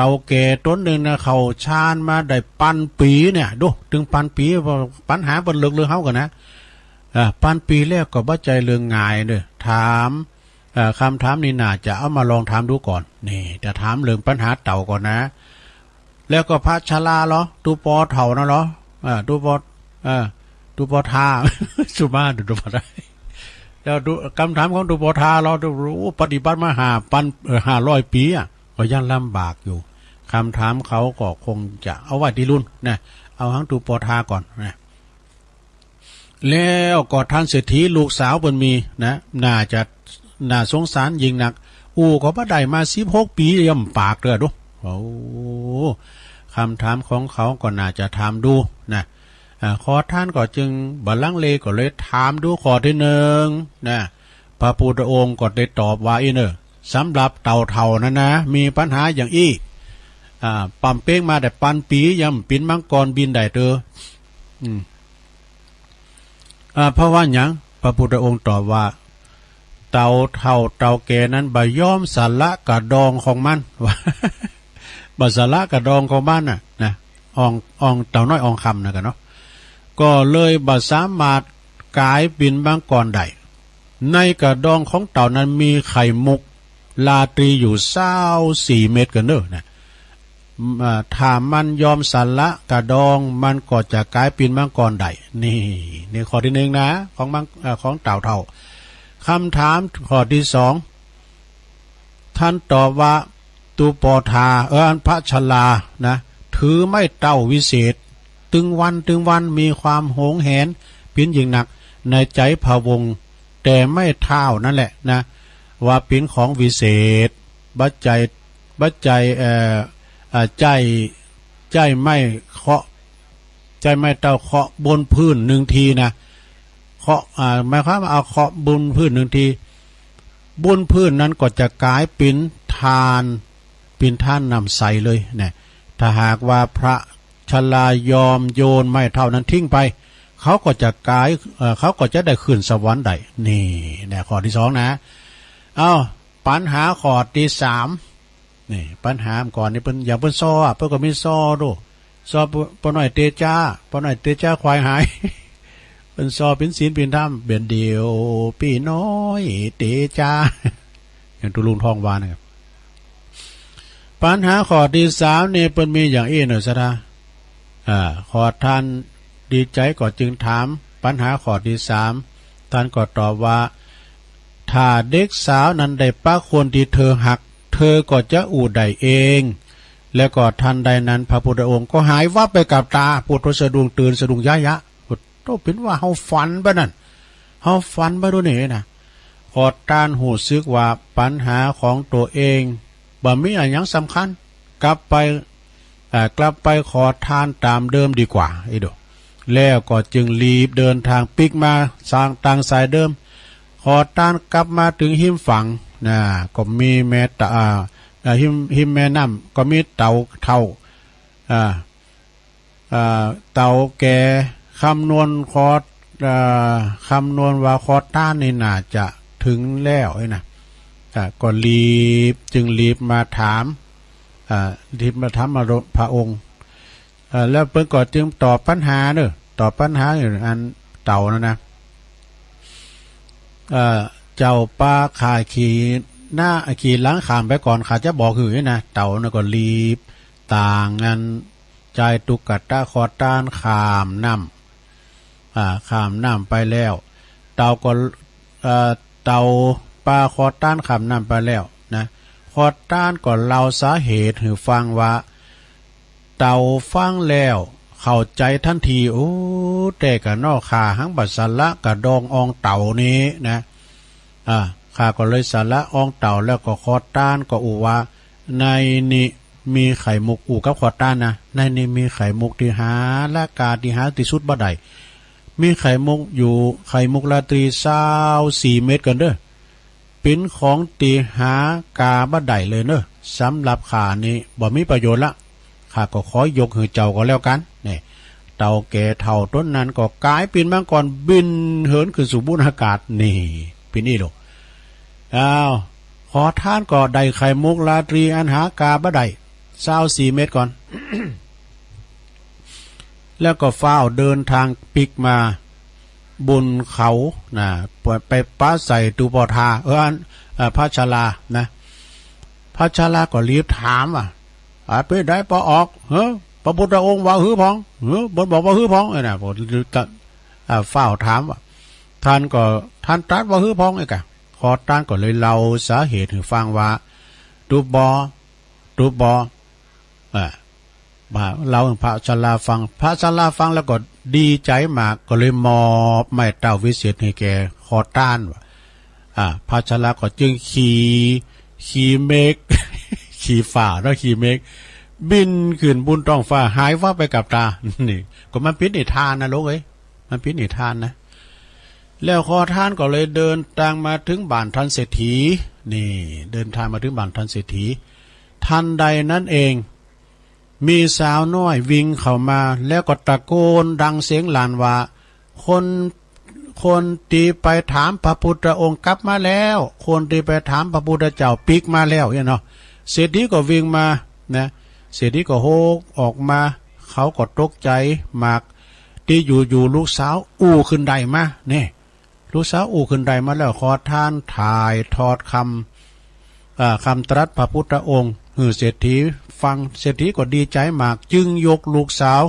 าแก่ต้นหนึ่งนะเขาชาญมาได้1,000 ปีเนี่ยดูถึง1,000 ปีปัญหาบนเลือกเฮากันนะ1,000 ปีแล้วก็บัดใจเรื่องง่ายเด้อถามคำถามนี้น่าจะเอามาลองถามดูก่อนนี่จะถามเรื่องปัญหาเต่าก่อนนะแล้วก็พระชราเหรอตูปอเถ่านะเหรอตูปอทา สุมาดูปอได้แล้วดูคำถามของตูปอทาเราดูปฏิบัติมา500 ปีก็ยังลำบากอยู่คำถามเขาก็คงจะเอาไว้ที่รุ่นนะเอาทั้งตูปอทาก่อนนะแล้วก็ท่านเศรษฐีลูกสาวเพิ่นมีนะน่าสงสารยิ่งนักก็บ่ได้มา16 ปีย่ำปากเด้อดูคำถามของเขาก็น่าจะถามดูนะขอท่านก็จึงบัลลังก์เลก็เลยถามดูข้อที่1นะพระพุทธองค์ก็ได้ตอบว่าสำหรับเต่าเท่านั้นนะมีปัญหาอย่างปั๊มเป้งมาแต่1,000 ปีย่ำปินมังกรบินได้เด้อเพราะว่าหยังพระพุทธองค์ตอบว่าเต่าเท่าเต่าแก่นั้นบ่ยอมสละกระดองของมันบ่สละกระดองของมันนะอ่องเต่าน้อยอ่องคำนะกันเนาะก็เลยบ่สามารถกลายเป็นมังกรได้ในกระดองของเต่านั้นมีไข่มุกลาตรีอยู่24 เม็ดกันเด้อนะถ้ามันยอมสละกระดองมันก็จะกลายเป็นมังกรได้นี่ข้อที่1นะของเต่าเท่าคำถามข้อที่2ท่านตอบว่าตูปอทาอันพระชรานะถือไม่เต้าวิเศษตึงวันมีความโหงแหนปิ่นยิ่งหนักในใจพะวงแต่ไม่เท่านั่นแหละนะว่าปิ่นของวิเศษบัดใจใจไม่เคาะใจไม่เต้าเคาะบนพื้น1 ทีนะเคาะหมายความว่าเอาเคาะบนพื้น1 ทีบนพื้นนั้นก็จะกลายเป็นทานนำใสเลยเนี่ยถ้าหากว่าพระชรายอมโยนไม่เท่านั้นทิ้งไปเขาก็จะเขาก็จะได้ขึ้นสวรรค์ได้นี่ข้อที่2นะปัญหาข้อที่3นี่ปัญหาก่อนนี่เป็นอย่างเป็นซ้อเพิ่นก็มีซ้อดูซ้อปน้อยเตจ้าควายหายเป็นซ้อเป็นศีลเป็นธรรมเบียนเดียวพี่น้อยเตจ้าอย่างตุลุงทองวานนะครับปัญหาข้อที่3นี่เป็นมีอย่างเน่ะซะนะขอท่านดีใจก็จึงถามปัญหาข้อที่3ท่านก็ตอบว่าถ้าเด็กสาวนั้นได้ป้าคนที่เธอหักเธอก็จะอู่ได้เองแล้วก็ทันใดนั้นพระพุทธองค์ก็หายวับไปกับตาพุทธสะดุ้งตื่นสะดุ้งยะโตเป็นว่าเฮาฝันบ่นั่นเฮาฝันบ่ดูนี่นะขอท่านหูซึกว่าปัญหาของตัวเองบ่มีอะไรอย่างสำคัญกลับไปขอทานตามเดิมดีกว่าแล้วก็จึงรีบเดินทางปิกมาสร้างทางสายเดิมขอทานกลับมาถึงหิมฝั่งก็มีแม่หิมแม่น้ำก็มีเต่าเท่าเต่าแก่คำนวณว่าขอทานนี่น่าจะถึงแล้วนะก็จึงรีบมาถามมาพระองค์แล้วเพิ่นก็จึงตอบปัญหาอยู่อันเต่านะเจ้าป้าขาขี่หลังขามไปก่อนขาจะบอกคือนะเต่าก็รีบต่างงันใจตุกตะขอต้านขามน้ำไปแล้วเต่าป้าขอต้านขามน้ำไปแล้วนะข อต้านก่อนเล่าสาเหตุให้ฟังว่าเต่าฟังแล้วเข้าใจทันทีโอ้แต่กะนอกขาหังบัดสละกะดองอองเต่านี้นะข้าก็เลยสละอองเต่าแล้วก็คอต้านก็อูว่าในนี้มีไข่มุกอูกับคอต้านนะในนี้มีไข่มุกที่หาและกาที่หาที่สุดบ่ได้มีไข่มุกอยู่ไข่มุกราตรี24เม็ดกันเด้อเป็นของตีหากาบ่ได้เลยเนอะสำหรับข้านี่บ่มีประโยชน์ละข้าก็ขอยกให้เจ้าก็แล้วกันนี่เต่าแก่เท่าต้นนั้นก็กลายเป็นมังกรบินเหินขึ้นสู่บนอากาศนี่เป็นนี่หรอกขอท่านก็ได้ไข่มุกราตรีอันหากาบ่ได้24เม็ดก่อน แล้วก็ฟ้าวเดินทางปิกมาบนเขานะไปป้าใส่ตูปอทาพระชลานะพระชลาก็รีบถามไปได้ปอออกพระพุทธองค์ว่าฮื้อพองบนบอกว่าฮื้อพองนะผมฟ้าวถามว่าท่านตรัสว่าฮื้อพองไอ้กะขอต้านก็เลยเล่าสาเหตุให้ฟังว่าตูบอเราพระชลาฟังแล้วก็ดีใจมากก็เลยมอบไม้เต้าวิเศษให้แกขอต้านพระชลาก็จึงขี่เมฆ ขี่ฝ่าแล้วขี่เมฆบินขึ้นบนท้องฟ้าหายว่าไปกับตานี่ก็มันเป็นนิทานนะลูกเอ้ยมันเป็นนิทานนะแล้วขอท่านก็เลยเดินทางมาถึงบ้านท่านเศรษฐีนี่เดินทางมาถึงบ้านท่านเศรษฐีทันใดนั้นเองมีสาวน้อยวิ่งเข้ามาแล้วก็ตะโกนดังเสียงหลานว่าคนที่ไปถามพระพุทธองค์กลับมาแล้วคนที่ไปถามพระพุทธเจ้าปิกมาแล้วเนาะเศรษฐีก็วิ่งมานะเศรษฐีก็โฮกออกมาเขาก็ตกใจมากที่อยู่ลูกสาวอู้ขึ้นใดมาเนี่ยลูกสาวอู้ขึ้นใดมาแล้วขอท่านถ่ายทอดคำตรัสพระพุทธองค์เศรษฐีฟังเศรษฐีก็ดีใจมากจึงยกลูกสาว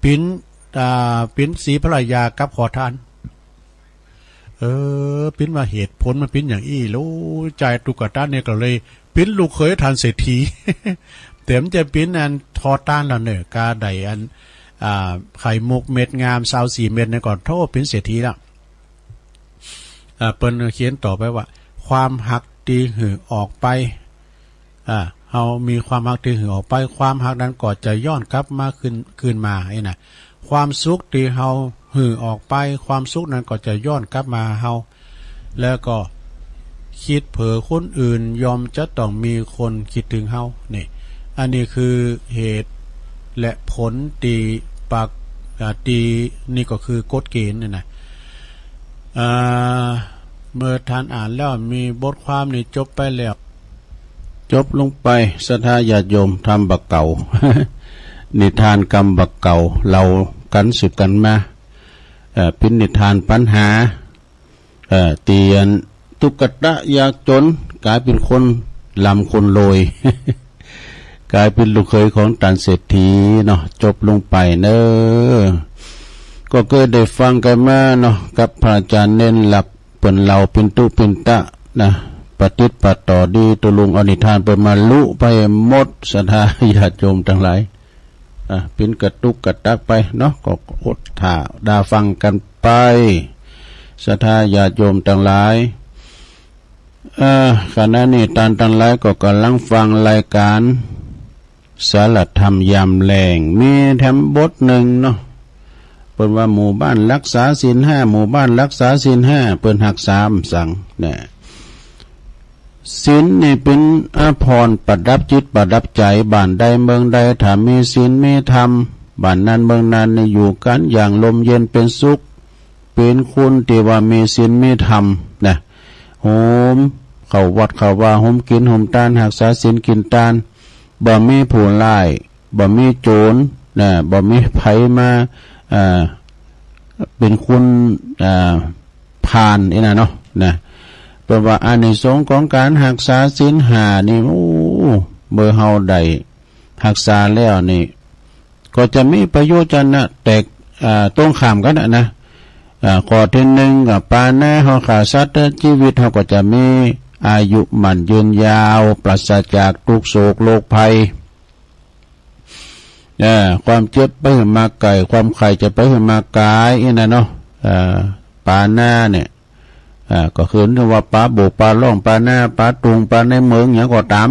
ปิ้นสีภรรยากับขอทานปิ้นมาเหตุผลมันปิ้นอย่างอี้รู้ใจตุกตาเนี่ยก็เลยปิ้นลูกเคยทานเศรษฐี เต็มจะปิ้นอันทอต้านแล้วเนี่ยกาไดอันไข่มุกเม็ดงาม24เม็ดเนี่ยก่อนโทษปิ้นเศรษฐีละเปิ้นเขียนต่อไปว่าความหักตีหือออกไปเฮามีความหักที่หือออกไปความหักนั้นก็จะย้อนกลับมาคืนมาไอ้น่ะความสุขที่เฮาหือออกไปความสุขนั้นก็จะย้อนกลับมาเฮาแล้วก็คิดเผลอคนอื่นยอมจะต้องมีคนคิดถึงเฮานี่อันนี้คือเหตุและผลตีนี่ก็คือกฎเกณฑ์นี่นะเมื่อท่านอ่านแล้วมีบทความนี่จบไปแล้วจบลงไปศรัทธาญาติโยมทำบักเก่า นิทานกรรมบักเก่าเรากันสืบกันมาเป็นนิทานปัญหาเตียนตุกตะยากจนกลายเป็นคนลำคนรวย กลายเป็นลูกเคยของตันเศรษฐีเนาะจบลงไปเนอะก็เคยได้ฟังกันมาเนาะกับพระอาจารย์เน้นหลักเปิ่นเราเป็นตุเป็นตะนะปฏิปต่อดีตัวลุงอนิทานไปมาลุไปหมดศรัทธาญาติโยมทั้งหลายเป็นกระตุกกระตักไปเนาะก็อดถ่าดาฟังกันไปศรัทธาญาติโยมทั้งหลายขณะนี้ตานทั้งหลายก็กำลังฟังรายการสารธรรมยามแรงมีแถมบทหนึ่งเนาะเปิดว่าหมู่บ้านรักษาศีล5หมู่บ้านรักษาศีล5เปิดหัก3สั่งเนี่ยศีลนี่เป็นอาภรณ์ประดับจิตประดับใจบ้านใดเมืองใดถ้ามีศีลมีธรรมบ้านนั้นเมืองนั้นอยู่กันอย่างลมเย็นเป็นสุขเป็นคุณที่ว่ามีศีลมีธรรมนะโหมเข้าวัดเข้าว่าโหมกินโหมทานรักษาศีลกินทานบ่มีผู้ร้ายบ่มีโจรนะบ่มีไผมาเป็นคุณผ่านนี่นะเนาะนะแปลว่าอานิสงส์ของการรักษาศีล5นี่โอ้เมื่อเฮาได้รักษาแล้วนี่ก็จะมีประโยชน์นะแตกตรงข้ามกันนะข้อที่1กับปานะเฮาฆ่าสัตว์ชีวิตเฮาก็จะมี อายุมั่นยืนยาวปราศจากทุกโศกโรคภัยความเจ็บไปมาไก่ความไข่จะไปมากายนะเนาะปลาหน้าเนี่ยก็คือเรียกว่าปลาโบกปลาล่องปลาหน้าปลาตุงปลาในเมืองอย่างก็ตาม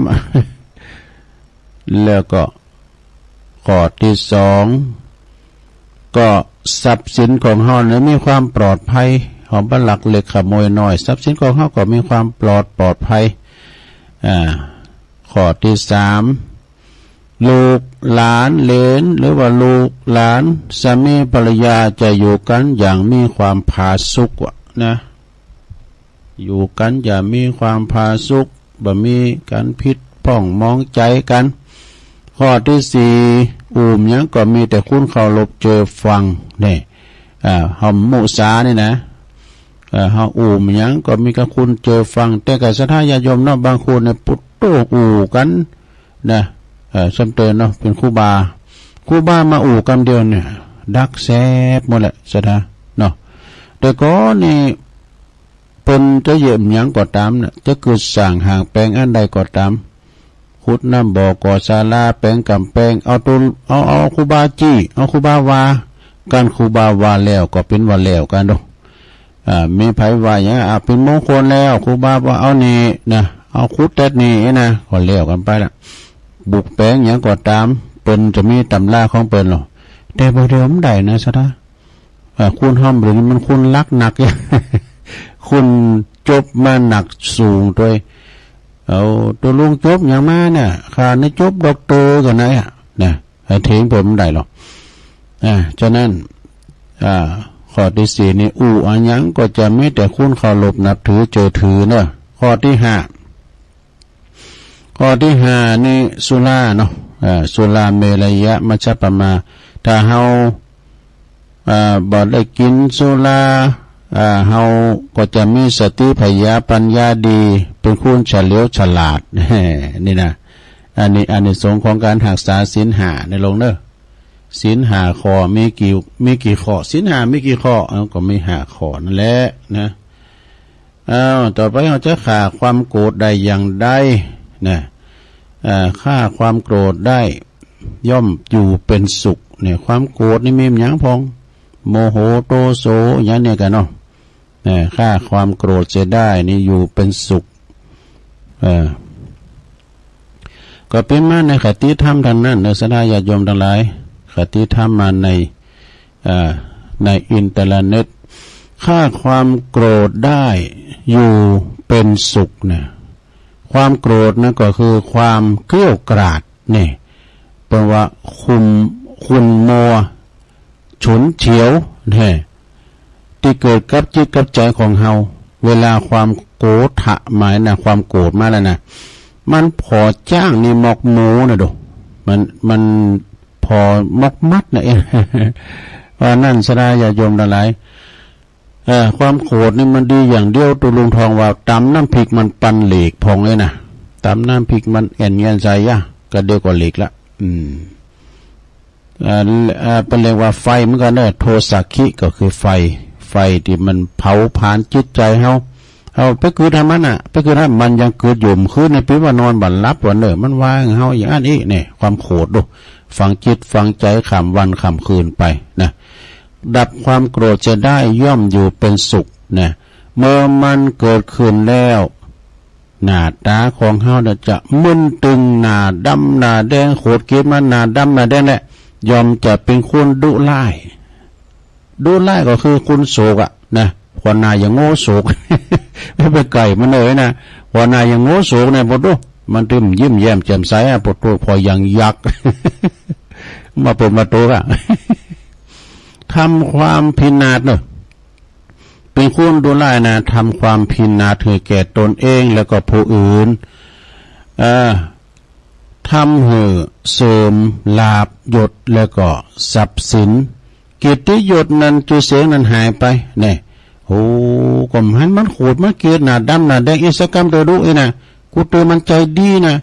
แล้วก็ข้อที่สองก็ทรัพย์สินของเฮาเนี่ยมีความปลอดภัยหอมบัลลักเล็กขโมยน้อยทรัพย์สินของเฮาก็มีความปลอดภัยข้อที่สามลูกหลานเหลนหรือว่าลูกหลานสามีภรรยาจะอยู่กันอย่างมีความผาสุกนะอยู่กันอย่ามีความผาสุกบ่มีการผิดพ้องมองใจกันข้อที่สี่ยังก็มีแต่คุณเคารพเจอฟังนี่หอมมุสานี่นะเฮายังก็มีกับคุณเจอฟังแต่กับศรัทธาญาติโยมเนาะบางคนเนี่ยปุตโตกันนะสำเตือนเนาะเป็นครูบามากันเดียวเนี่ยดักแซบหมดแหละศรัทธาเนาะแต่ก็นี่เป็นจะเยี่ยมยังก็ตามนะจะเกิดสั่งห่างแปลงอันใดก็ตามขุดน้ำบ่อก่อศาลาแปลงกำแพงเอาครูบาจี้เอาครูบาวาการครูบาวาแล้วก็เป็นว่าแล้วกันดอกมีไผว่าอย่างเป็นมงคลแล้วครูบาว่าเอานี่นะเอาขุดแต่นี่นะก็แล้วกันไปละบุกแปลงอย่างก็ตามเปิ้นจะมีตำราของเปิ้นหรอแต่บ่เดิมได้นะซะนะคุณห้อมหรือมันคุณลักหนัก คุณจบมาหนักสูงด้วยเอาตัวลุงจบอย่างมาเนี่ยข้าในจบด็อกเตอร์กันนะนะให้ทิ้งผมได้หรอกฉะนั้นข้อที่สี่นี่อันยังก็จะไม่แต่คุณเคารพนับถือเจอถือเนอะข้อที่ห้านี่สุราเนาะสุราเมลัยะมัชฌัปมาถ้าเฮาบ่ได้กินสุราเฮาก็จะมีสติปัญญาดีเป็นคุณเฉลียวฉลาดนี่นะอันนี้สงของการรักษาศีลห้าในลงเด้อศีลห้าข้อมีกี่ข้อศีลห้ามีกี่ข้อก็มีห้าข้อนั่นแหละนะต่อไปเราจะฆ่าความโกรธได้อย่างใดนะฆ่าความโกรธได้ย่อมอยู่เป็นสุขเนี่ยความโกรธนี่มีหยังพองโมโหโตโสอย่างนี้กันเนาะฆ่าความโกรธเสียได้นี่อยู่เป็นสุขก็เป็นมาในคติธรรมทางนั้นในศรัทธาญาติโยมทั้งหลายคติธรรมมาในอินเทอร์เน็ตฆ่าความโกรธได้อยู่เป็นสุขเนี่ยความโกรธนั่นก็คือความเกลี้ยกล่อมนี่แปลว่าคุณมัวฉุนเฉียวเนี่ยที่เกิดกับจิตกับใจของเฮาเวลาความโกรธหมายนะความโกรธมาแล้วนะมันพอจ้างนี่หมอกหมูนะดูมันพอมอกมัดนะเองว่านั่นศรัทธาญาติโยมทั้งหลายความโกรธนี่มันดีอย่างเดียวตุลุงทองว่าตำน้ำพริกมันปันเหล็กพองเลยนะตำน้ำพริกมันเอ็นเงินใจก็เดียวก็เหล็กละเป็นเรียกว่าไฟเหมือนกันเนอะโทสะคิก็คือไฟที่มันเผาผลาญจิตใจเฮาไปคือทำมันไปคือทำมันยังเกิดอยู่คืนในปีว่านอนบันลับวันเนอะมันว่างเฮาอย่างนั้นอีกเนี่ยความโกรธดูฝังจิตฝังใจขำวันขำคืนไปนะดับความโกรธจะได้ย่อมอยู่เป็นสุขนะเมื่อมันเกิดขึ้นแล้วหน้าตาของเฮาจะมึนตึงหน้าดำหน้าแดงโขดเกศมันหน้าดำหน้าแดงแหละยอมจะเป็นคนดุร้ายก็คือคุณโศกนะหัวหน้าอย่างโง่โศก ไม่ไปไก่มันเลยนะหัวหน้าอย่างโง่โศกเนี่ยปวดดูมันตึมยิ้มแย้มแจ่มใสปวดตัวพอยังยักษ์ มาปวดมาตัวทำความพินาศเนอะเป็นคนดุร้ายนะทำความพินาศให้แก่ตนเองแล้วก็ผู้อื่นทำให้เสริมลาภยศแล้วก็ทรัพย์สินเกียรติยศนั้นจุเสียงนั้นหายไปเนี่ยโอ้ก็มันโหดมันเกลียดหน้าดำหน้าแดงอิสกรรมตัวดูนะกูเตือนมันใจดีนะ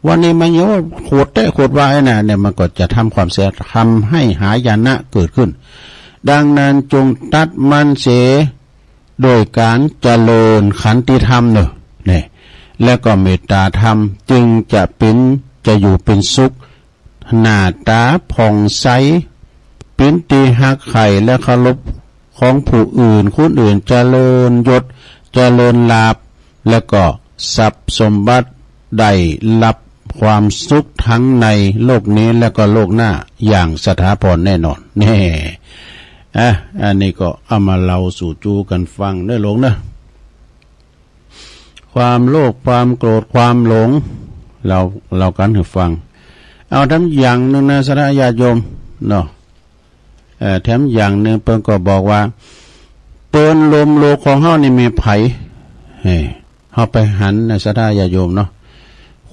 วันนี้มันเยอะโหดแต่โหดวายนะเนี่ยมันก็จะทำความเสียทำให้หายนะเกิดขึ้นดังนั้นจงตัดมันเสียโดยการเจริญขันติธรรมเนอะเนี่ย และก็เมตตาธรรมจึงจะอยู่เป็นสุขหน้าตาผ่องใสเป็นตีหักไข่และเคารพของผู้อื่นคนอื่นเจริญยศเจริญลาภและก็ทรัพย์สมบัติได้รับความสุขทั้งในโลกนี้และก็โลกหน้าอย่างสถาพรแน่นอนแน่อันนี้ก็เอามาเล่าสู่จูกันฟังได้หลงนะความโลภความโกรธความหลงเรากันให้ฟังเอาทั้งอย่างหนึ่งนะสระญาติโยมเนาะแถมอย่างหนึ่งเปิ้นก็บอกว่าเปิ้นลมโลกของเฮานี่มีไผเฮาไปหันในสระญาติโยมเนาะ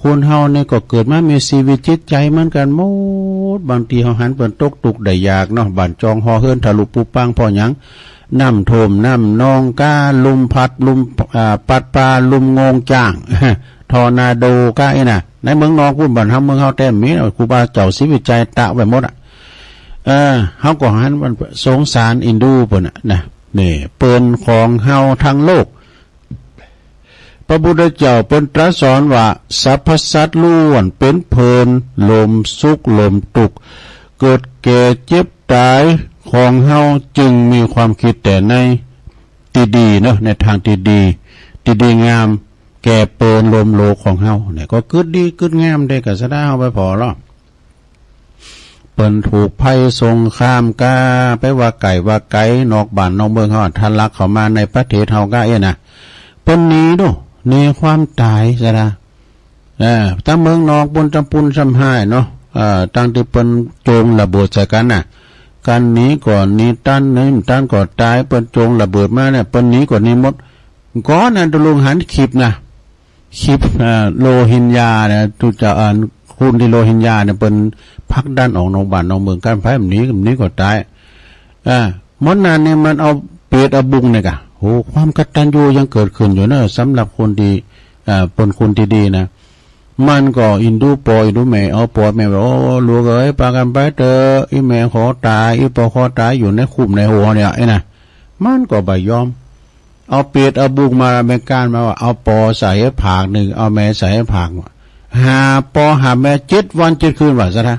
คนเฮานี่ก็เกิดมามีชีวิตจิตใจเหมือนกันหมดบางทีเฮาหันเปิ้นตกตุกได้ยากเนาะบ้านจองฮอเฮิรนทะลุปุปังพอหยังน้ำท่วมน้ำนองกาลมพัดลมปัดปลาลมงงจ้างทอร์นาโดกาไอ้น่ะในเมืองนอกพูดบ้านเฮาเมืองเฮาแต้มมีครูบาเจ้าชีวิตใจตะไว้หมดเฮาก็หันมันสงสารอินดูเพิ่นน่ะนะนี่เปิ้นของเฮาทั้งโลกพระพุทธเจ้าเปิ้นตรัสสอนว่าสรรพสัตว์ล้วนเป็นเพลินลมสุขลมทุกข์เกิดแก่เจ็บตายของเฮาจึงมีความคิดแต่ในที่ดีเนาะในทางที่ดีงามแก่เปิ้นลมโลกของเฮาเนี่ยก็เกิดดีเกิดงามได้ก็สะดาเฮาไปพอหรอกเปิ้นถูกภัยสงครามกาไปว่าไก่นอกบ้านนอกเมืองเฮาทะลักเข้ามาในประเทศเฮากะน่ะเปิ้นหนีโดหนีความตายซะนะถ้าเมืองนอกบนจำปุนซำหายเนาะตั้งที่เปิ้นโจงระเบิดใส่กันน่ะกันหนีก่อนหนีตันก่อนตายเปิ้นโจงระเบิดมาเนี่ยเปิ้นหนีก่อนนี้หมดก่อนนั้นตะลุงหันคลิปโลหินยาเนี่ยตุจะคุณที่โลหินยาเนี่ยเปิ้นพักดันออกนอกบ้านนอกเมืองกันไผมันหนีก่อนตายหมดนั้นเนี่ยมันเอาเปรตเอาบุงเนี่ยกะโหความกตัญญูยังเกิดขึ้นอยู่เนอะสำหรับคนดีเป็นคนที่ดีนะมันก็อินดูปออินดูแม่เอาปอแม่บอกโอ้ลูกเอ้ยปากันไปเถอะอีแม่ขอตายอีปอขอตายอยู่ในคุมในหัวเนี่ยไอ้น่ะมันก็บ่ยอมเอาเปียดเอาบุกมาเมการมาว่าเอาปอใส่ให้ผากหนึ่งเอาแม่ใส่ให้ผากหาปอหาแม่7 วัน7 คืนว่าซะนะ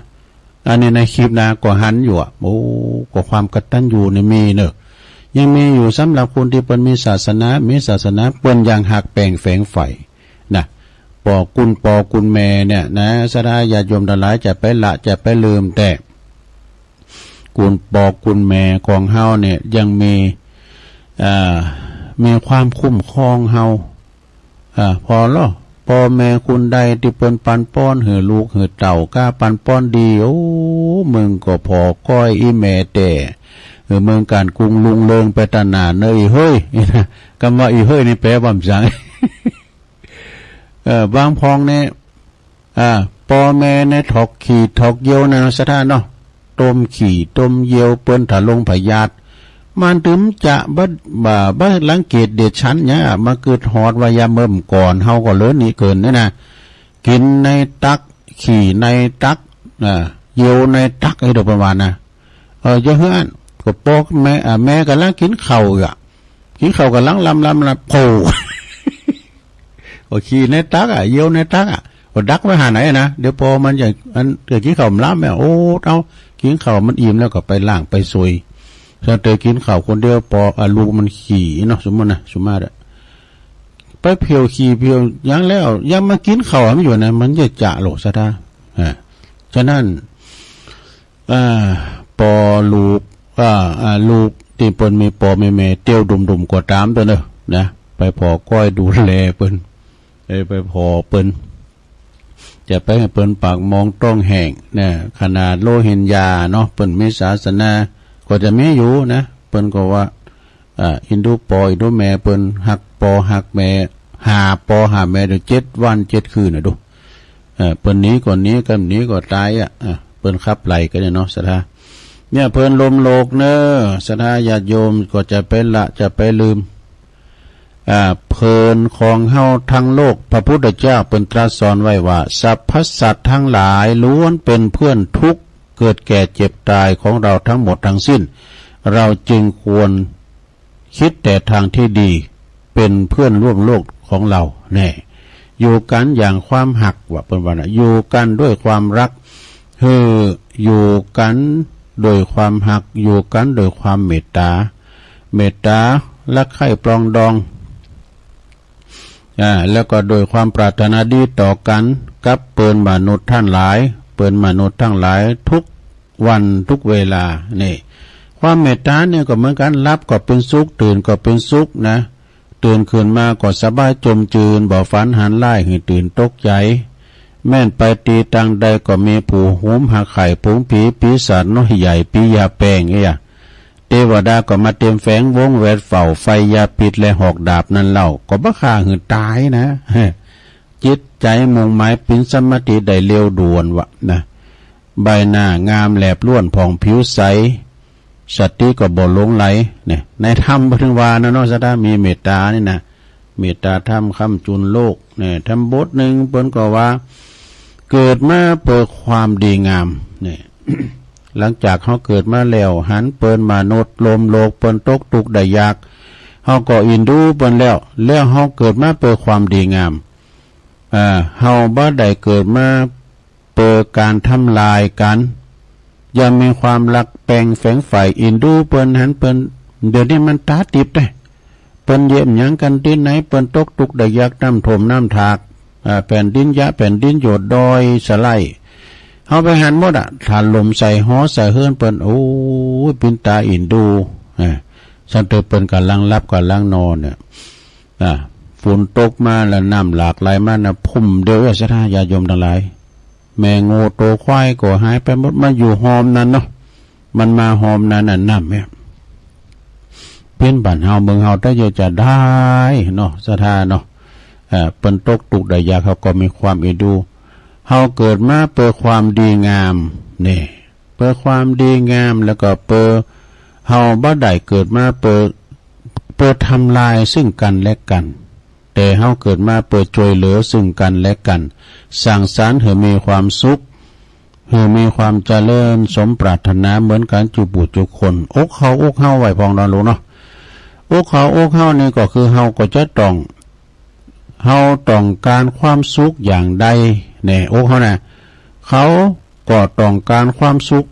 อันนี้ในคลิปนะก็หันอยู่โอ้ก็ความกตัญญูนี่มีเนอะยังมีอยู่สำหรับคนที่เป็นมีศาสนาเปิ้นอย่างหักแปลงแฝงไฟนะปอกุลแม่เนี่ยนะสดาญาติโยมทั้งหลายจะไปละจะไปลืมแต่กุลแม่ของเฮาเนี่ยยังมีความคุ้มครองเฮาพอแล้วพ่อแม่คุณใดที่เปิ้นปันป้อนหือลูกหือเต่ากล้าปันป้อนดีโอ้มึงก็พอก้อยอีแม่แต่เมืองการกรุงลุงเลิงไปตนาเนยเฮ้ยคำว่าอีเฮ้ยนี่แปลว่าจังบางพองเนี่ยพ่อแม่เนี่ยถอกขี่ถอกเยี่ยวในสถานเนาะต้มขี่ต้มเยี่ยวเปิ้นถลงพยาธิมันถึงจะบ่ลังเกตเดชชั้นเนี่ยมาเกิดหอดวายาเมิ่มก่อนเฮาก็เลิศนี่เกินนี่นะกินในตักขี่ในตักเยี่ยวในตักไอ้ดอกประมาณนะเยอะเฮือนก็ปอกแม่กำลังกินข้าวกินข้าวกำลังลำโผก็ขี่ในตักเยี่ยวในตักก็ดักไว้หาไหนนะเดี๋ยวพอมันจะเกิดกินข้าวล้ำแม่โอ้เอากินข้าวมันอิ่มแล้วก็ไปล้างไปซวยถ้าเตยกินข้าวคนเดียวพอลูกมันขี่เนาะสมมติไปเพียวขี่เพียวยังแล้วยังมากินข้าวมันอยู่นะมันจะโลซะท่าฉะนั้นปอลูกที่เปิ้นมีปอมีแม่เตี้ยวดุมๆกว่าตามตัวเนอะนะไปพอก้อยดูแลเปิ้นไปพอเปิ้นจะไปให้เปิ้นปากมองต้องแห้งนะขนาดโลหินยาเนาะเปิ้นมีศาสนาก็จะมีอยู่นะเปิ้นก็ว่าอินดูปออินดูแม่เปิ้นหักปอหักแม่หาปอหาแม่เดี๋ยว7 วัน 7 คืนน่ะดูเปิ้นนี้ก่อนนี้กันนี้ก็ตายเปิ้นขับไหลกันเนาะสถาเนี่ยเพิ่นลมโลกเนอะสถาญาติโยมก็จะไปละจะไปลืมเพลินของเฮาทั้งโลกพระพุทธเจ้าเปิ้นตรัสสอนไว้ว่าสรรพสัตว์ทั้งหลายล้วนเป็นเพื่อนทุกข์เกิดแก่เจ็บตายของเราทั้งหมดทั้งสิ้นเราจึงควรคิดแต่ทางที่ดีเป็นเพื่อนร่วมโลกของเราแน่ อยู่กันอย่างความหักว่าเป็นว่าอยู่กันด้วยความรักอยู่กันโดยความหักอยู่กันโดยความเมตตารักใคร่ปรองดองแล้วก็โดยความปรารถนาดีต่อกันกับเปิ้นมนุษย์ท่านหลายเปิ้นมนุษย์ทั้งหลายทุกวันทุกเวลานี่ความเมตตาเนี่ยก็เหมือนกันรับก็เป็นสุขตื่นก็เป็นสุขนะตื่นขึ้นมาก็สบายจมจืนบ่ฝันหันไล่ให้ตื่นตกใจแม่นไปตีตังใดก็มีผู้หุมหาไข่ผงผีปีศาจน้อยใหญ่ปียาแปงเทวดาก็มาเตรียมแฝงวงแหวนเฝ้าไฟยาปิดและหอกดาบนั่นเล่าก็บ่ฆ่าหือตายนะจิตใจมุ่งหมายเป็นสมาธิได้เร็วด่วนวะนะใบหน้างามแหลบล้วนผ่องผิวใสสติก็บ่หลงไหลเนี่ยในธรรมพระถึงวานะเนาะสะดามีเมตตานี่นะเมตตาธรรมค้ำจุนโลกเนี่ยธรรมบทหนึ่งเปิ้นก็ว่าเกิดมาเพื่อความดีงามเนี่ย หลังจากเขาเกิดมาแล้วหันเปิ้นมนุษย์ลมโลกเปิ้นตกทุกข์ได้ยากเขาก็อินดูเปิ้นแล้วเขาเกิดมาเพื่อความดีงามเฮาบ่ได้เกิดมาเพื่อการทำลายกันอย่ามีความรักแปลงแฝงฝ่ายอินดูเปิ้นหันเปิ้นเดี๋ยวนี้มันตาติบได้เปิ้นเยี่ยมหยังกันที่ไหนเปิ้นตกทุกข์ได้ยากน้ำท่วมน้ำทากแผ่นดินยะแผ่นดินโยดดอยสไลเฮาไปหันหมดถ้าลมใส่ฮ้อใส่เฮือนเปิ้นโอ้ยปินตาอินดูสันเตเปิ้นกำลังรับกำลังนอนเนี่ยฝนตกมาแล้วน้ำหลากไหลมานะพุ่มเดียวซะท่าญาโยมทั้งหลายแม่โง่โตควายก็หายไปหมดมาอยู่หอมนั้นเนาะมันมาหอมนั้นน่ะน้ำเนี่ยเพิ่นบ้านเฮาเมืองเฮาถ้าจะได้เนาะสะท่าเนาะเปิ้นตกทุกข์ได้ยากเขาก็มีความเอ็นดูเฮาเกิดมาเพื่อความดีงามนี่เพื่อความดีงามแล้วก็เพื่อเฮาบ่ได้เกิดมาเพื่อทำลายซึ่งกันและกันแต่เฮาเกิดมาเพื่อช่วยเหลือซึ่งกันและกันสร้างสรรค์ให้มีความสุขให้มีความเจริญสมปรารถนาเหมือนกันจุบุจุคนอกเฮาไว้พองนอนรู้เนาะอกเฮานี่ก็คือเฮาก็จะต้องการความสุขอย่างใดเนี่ยอกเขานะเขาก็ต้องการความสุข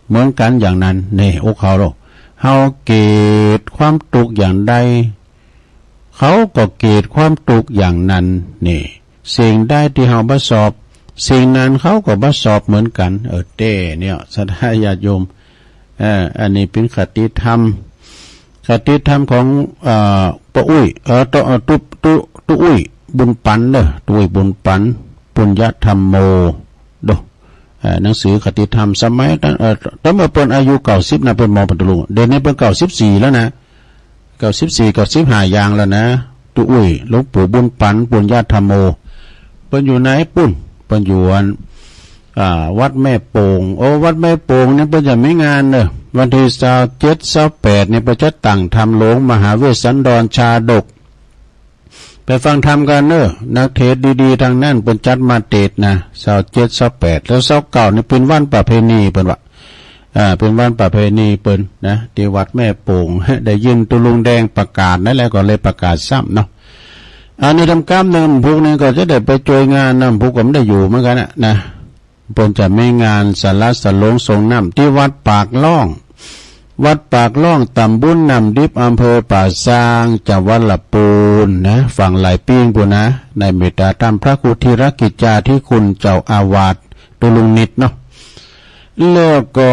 เหมือนกันอย่างนั้นเนี่ยอกเขาเฮาเกลียดความทุกข์อย่างใดเขาก็เกลียดความทุกข์อย่างนั้นนี่สิ่งใดที่เฮาบ่ชอบสิ่งนั้นเขาก็บ่ชอบเหมือนกันเต้เนี่ยศรัทธาญาติโยมอันนี้เป็นคติธรรมของป้าอุ้ยตุอุ้ยบุญปันเด้อตุอุ้ยบุญปันปุญญธรรมโมดูหนังสือคติธรรมสมัยตั้งแต่เปิ้นอายุ90นะเปิ้นม.ปัตตลุงเดี๋ยวนี้เปิ้น94แล้วนะ94 95อย่างแล้วนะตุอุ้ยหลวงปู่บุญปันปุญญธรรมโมเปิ้นอยู่ไหนเปิ้นอยู่วัดแม่โป่งวัดแม่โป่งเนี่ยเปิ้นจะมีงานเด้อวันที่27 28เนี่ยเปิ้นจะตั้งธรรมหลวงมหาเวสสันดรชาดกไปฟังธรรมกันนักเทศดีๆทางนั้นเป็นจัดมาเทศนะ27 28แล้ว29นี่เป็นวันประเพณีเปิ้นว่าเป็นวันประเพณีเปิ้นนะที่วัดแม่โป่งได้ยินตุลุงแดงประกาศนั่นแหละก็เลยประกาศซ้ำเนาะอันนี้ทำกรรมนึงพวกนี้ก็จะได้ไปช่วยงานพวกก็ไม่ได้อยู่เหมือนกันนะเปิ้นจะมีงานสารสลงส่งน้ำที่วัดปากล่องตำบลน้ำดิบอำเภอป่าซางจังหวัดลำพูนนะฝั่งไหลปิ้งปุ่นนะในเมตตาธรรมพระครูธีรกิจจาธิคุณเจ้าอาวาสตุลุงนิดเนาะแล้วก็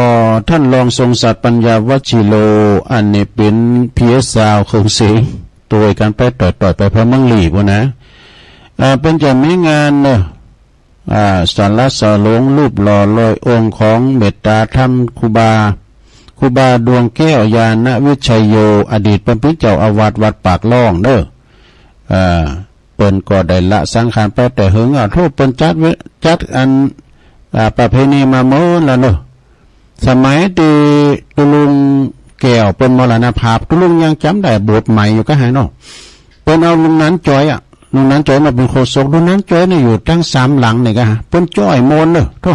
ท่านรองทรงศักดิ์ปัญญาวชิโลอันนี้เป็นพีเอสซาวคงสิงตัวกันไปต่อยไปพระมังลีปุ่นนะเป็นจะมีงานเนาะสารสลงรูปหล่อลอยองค์ของเมตตาธรรมครูบาดวงแก้วยาณวิชัยโยอดีตเป็นเจ้าอาวาสวัดปากล่องเด้อเปิ้นก็ได้ละสังขารไปแต่หึงโทษเปิ้นจัดอันประเพณีมาเมื่อแล้วเนาะสมัยที่ตุลุงแก้วเปิ้นมรณภาพตุลุงยังจำได้บทใหม่อยู่ก็หายเนาะเปิ้นเอาลุงนั้นจ้อยลุงนั้นจ้อยมาเป็นโฆษกลุงนั้นจ้อยนี่อยู่ทั้ง3หลังนี่ก็เปิ้นจ้อยโมนเด้อโธ่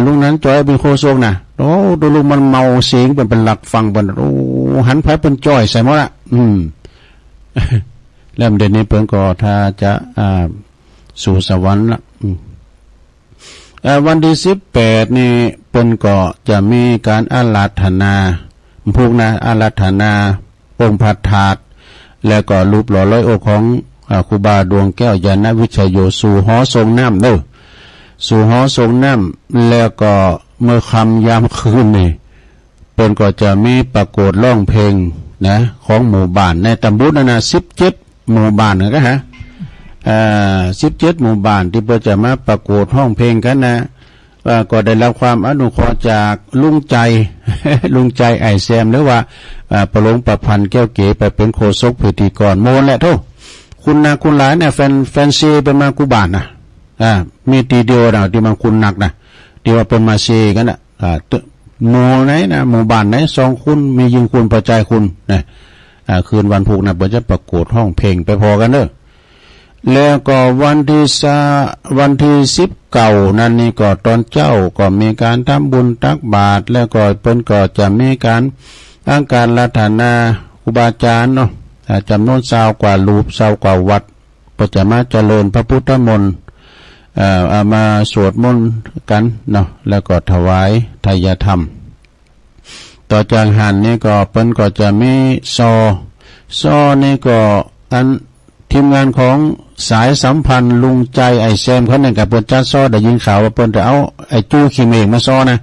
ลุงนั้นจ้อยเป็นโฆษกนะดูลุงมันเมาเสียงเป็นหลักฟังเป็นหันไปเป็นจ้อยใส่หมดละแล้วเดี๋ยวนี้เพิ่นก็ถ้าจะ สู่สวรรค์ละวันที่18นี่เปิ้นก็จะมีการอาราธนาพวกนะอาราธนาองค์พระธาตุแล้วก็รูปหล่อร้อยองค์ของครูบาดวงแก้วยานวิชัยโยสู่หอทรงน้ำเด้อสู่หอทรงน้ำแล้วก็เมื่อค่ำยามคืนนี่เปิ้นก็จะมีประกวดร้องเพลงนะของหมู่บ้านในตำบลนั้นนะ17หมู่บ้านนะฮะ17หมู่บ้านที่เปิ้นจะมาประกวดร้องเพลงกันนะก็ได้รับความอนุเคราะห์จากลุงใจ ลุงใจไอแซมหรือว่าประหลงประพันธ์แก้วเก๋ไปเป็นโฆษกพิธีกรโมนแหละโทคุณนาคุณหลายเนี่ยแฟนซีเป็นมากูบานนะมีตีเดียวนะที่มันคุณหนักนะที่ว่าเป็นมาเซกันนะหมู่ไหนนะหมู่บ้านไหน2คุณมียิงคุณประจายคุณนะคืนวันพุธนะเปิ้นจะประกวดห้องเพลงไปพอกันเด้อแล้วก็วันที่19นั่นนี่ก็ตอนเจ้าก็มีการทำบุญตักบาตรแล้วก็เปิ้นก็จะมีการตั้งการรัตนาครูบาอาจารย์เนาะจำนวน20กว่ารูป20กว่าวัดก็จะมาเจริญพระพุทธมนต์มาสวดมนต์กันเนาะแล้วก็ถวายทายธรรมต่อจากหันนี่ก็เปิ้นก็จะมีซอนี่ก็อันทีมงานของสายสัมพันธ์ลุงใจไอแซมเขาเนี่ยกับเปิ้นจัดซอได้ยินข่าวว่าเปิ้นจะเอาไอจู้ขี้เมฆมาซอนะ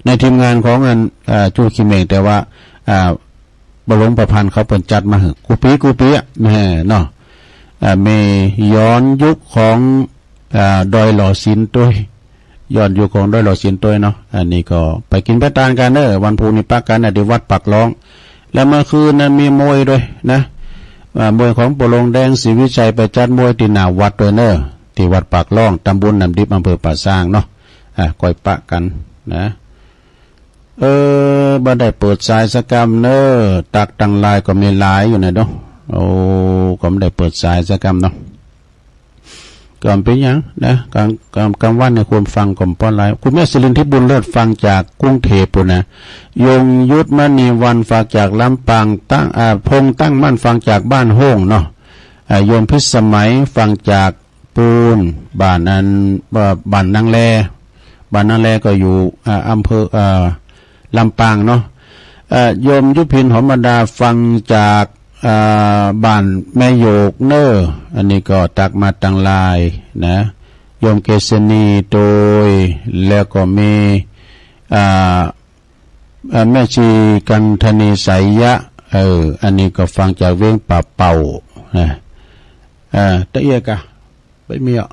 ในทีมงานของอันจู้ขี้เมฆแต่ว่าบรมประพันธ์เขาเปิ้นจัดมาหึกูปีอ่ะแม่เนาะมีย้อนยุคของดอยหล่อศิลป์ด้วยย้อนยุคของดอยหล่อศิลป์ด้วยเนาะอันนี้ก็ไปกินไปทานกันเด้อวันพุธนี้ปักกันที่วัดปักร้องแล้วเมื่อคืนนั้นมีมวยด้วยนะมวยของปลงแดงศรีวิชัยไปจัดมวยที่หน้าวัดด้วยเนอะที่วัดปากล่องตำบลน้ำดิบอำเภอป่าซางเนาะก้อยปะกันนะบ่ได้เปิดสายสกรรมเนอะตักตังลายก็มีหลายอยู่นะเนาะโอ้ก็ไม่ได้เปิดสายสกรรมเนาะก่อนเป็นยังนะกลางวันในควรฟังก่อนป้อนไลน์คุณแม่ศิรินทิพย์บุญเลิศฟังจากกรุงเทพปุ่นนะยงยุทธมณีวันฝากจากลำปางตั้งพงตั้งมั่นฟังจากบ้านโฮงเนาะโยมพิสมัยฟังจากปูนบ้านนางแลก็อยู่อำเภอลำปางเนาะโยมยุพินหอมดาฟังจากบ้านแม่โยกเนออันนี้ก็ตักมาตังลายนะโยมเกษณีโดยแล้วก็มีแม่ชีกันธนีไสยะอันนี้ก็ฟังจากเวียงป่าเป่านะตะเอียกะไม่มีอ่ะ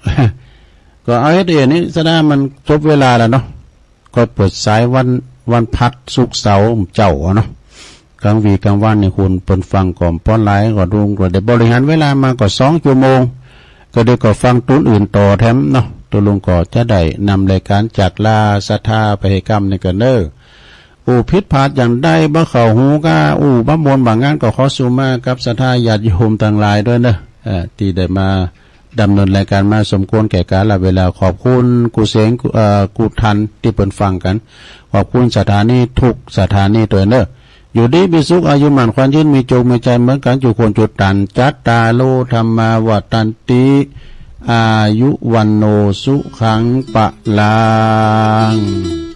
ก็เอาให้ตะเอียนี้ซะนะมันจบเวลาแล้วเนาะก็เปิดสายวันพักศุกร์เสาร์เจ้าเนาะกลางวันเนี่ยคุณเปิดฟังก่อนป้อนไลน์ก็ดูก็ได้บริหารเวลามาก็2 ชั่วโมงก็ได้ก็ฟังตุ้นอื่นต่อแถมเนาะตัวลุงก็จะได้นำรายการจากลาศรัทธาไปให้กรรมในกันเด้อผิดพลาดอย่างใดบ่เข้าหูก็บ่มนบางงานก็ขอสุมากับศรัทธาญาติโยมต่างหลายด้วยเด้อที่ได้มาดำเนินรายการมาสมควรแก่กาลเวลาขอบคุณกูเสงกูทันที่เปิดฟังกันขอบคุณสถานีทุกสถานีตัวเด้ออยู่ดีมีสุขอายุมันความยืนมีโจมีใจเหมือนกันอยู่คนจุดตันจัตตาโลธรรมาวัตันติอายุวันโนสุขังปะลัง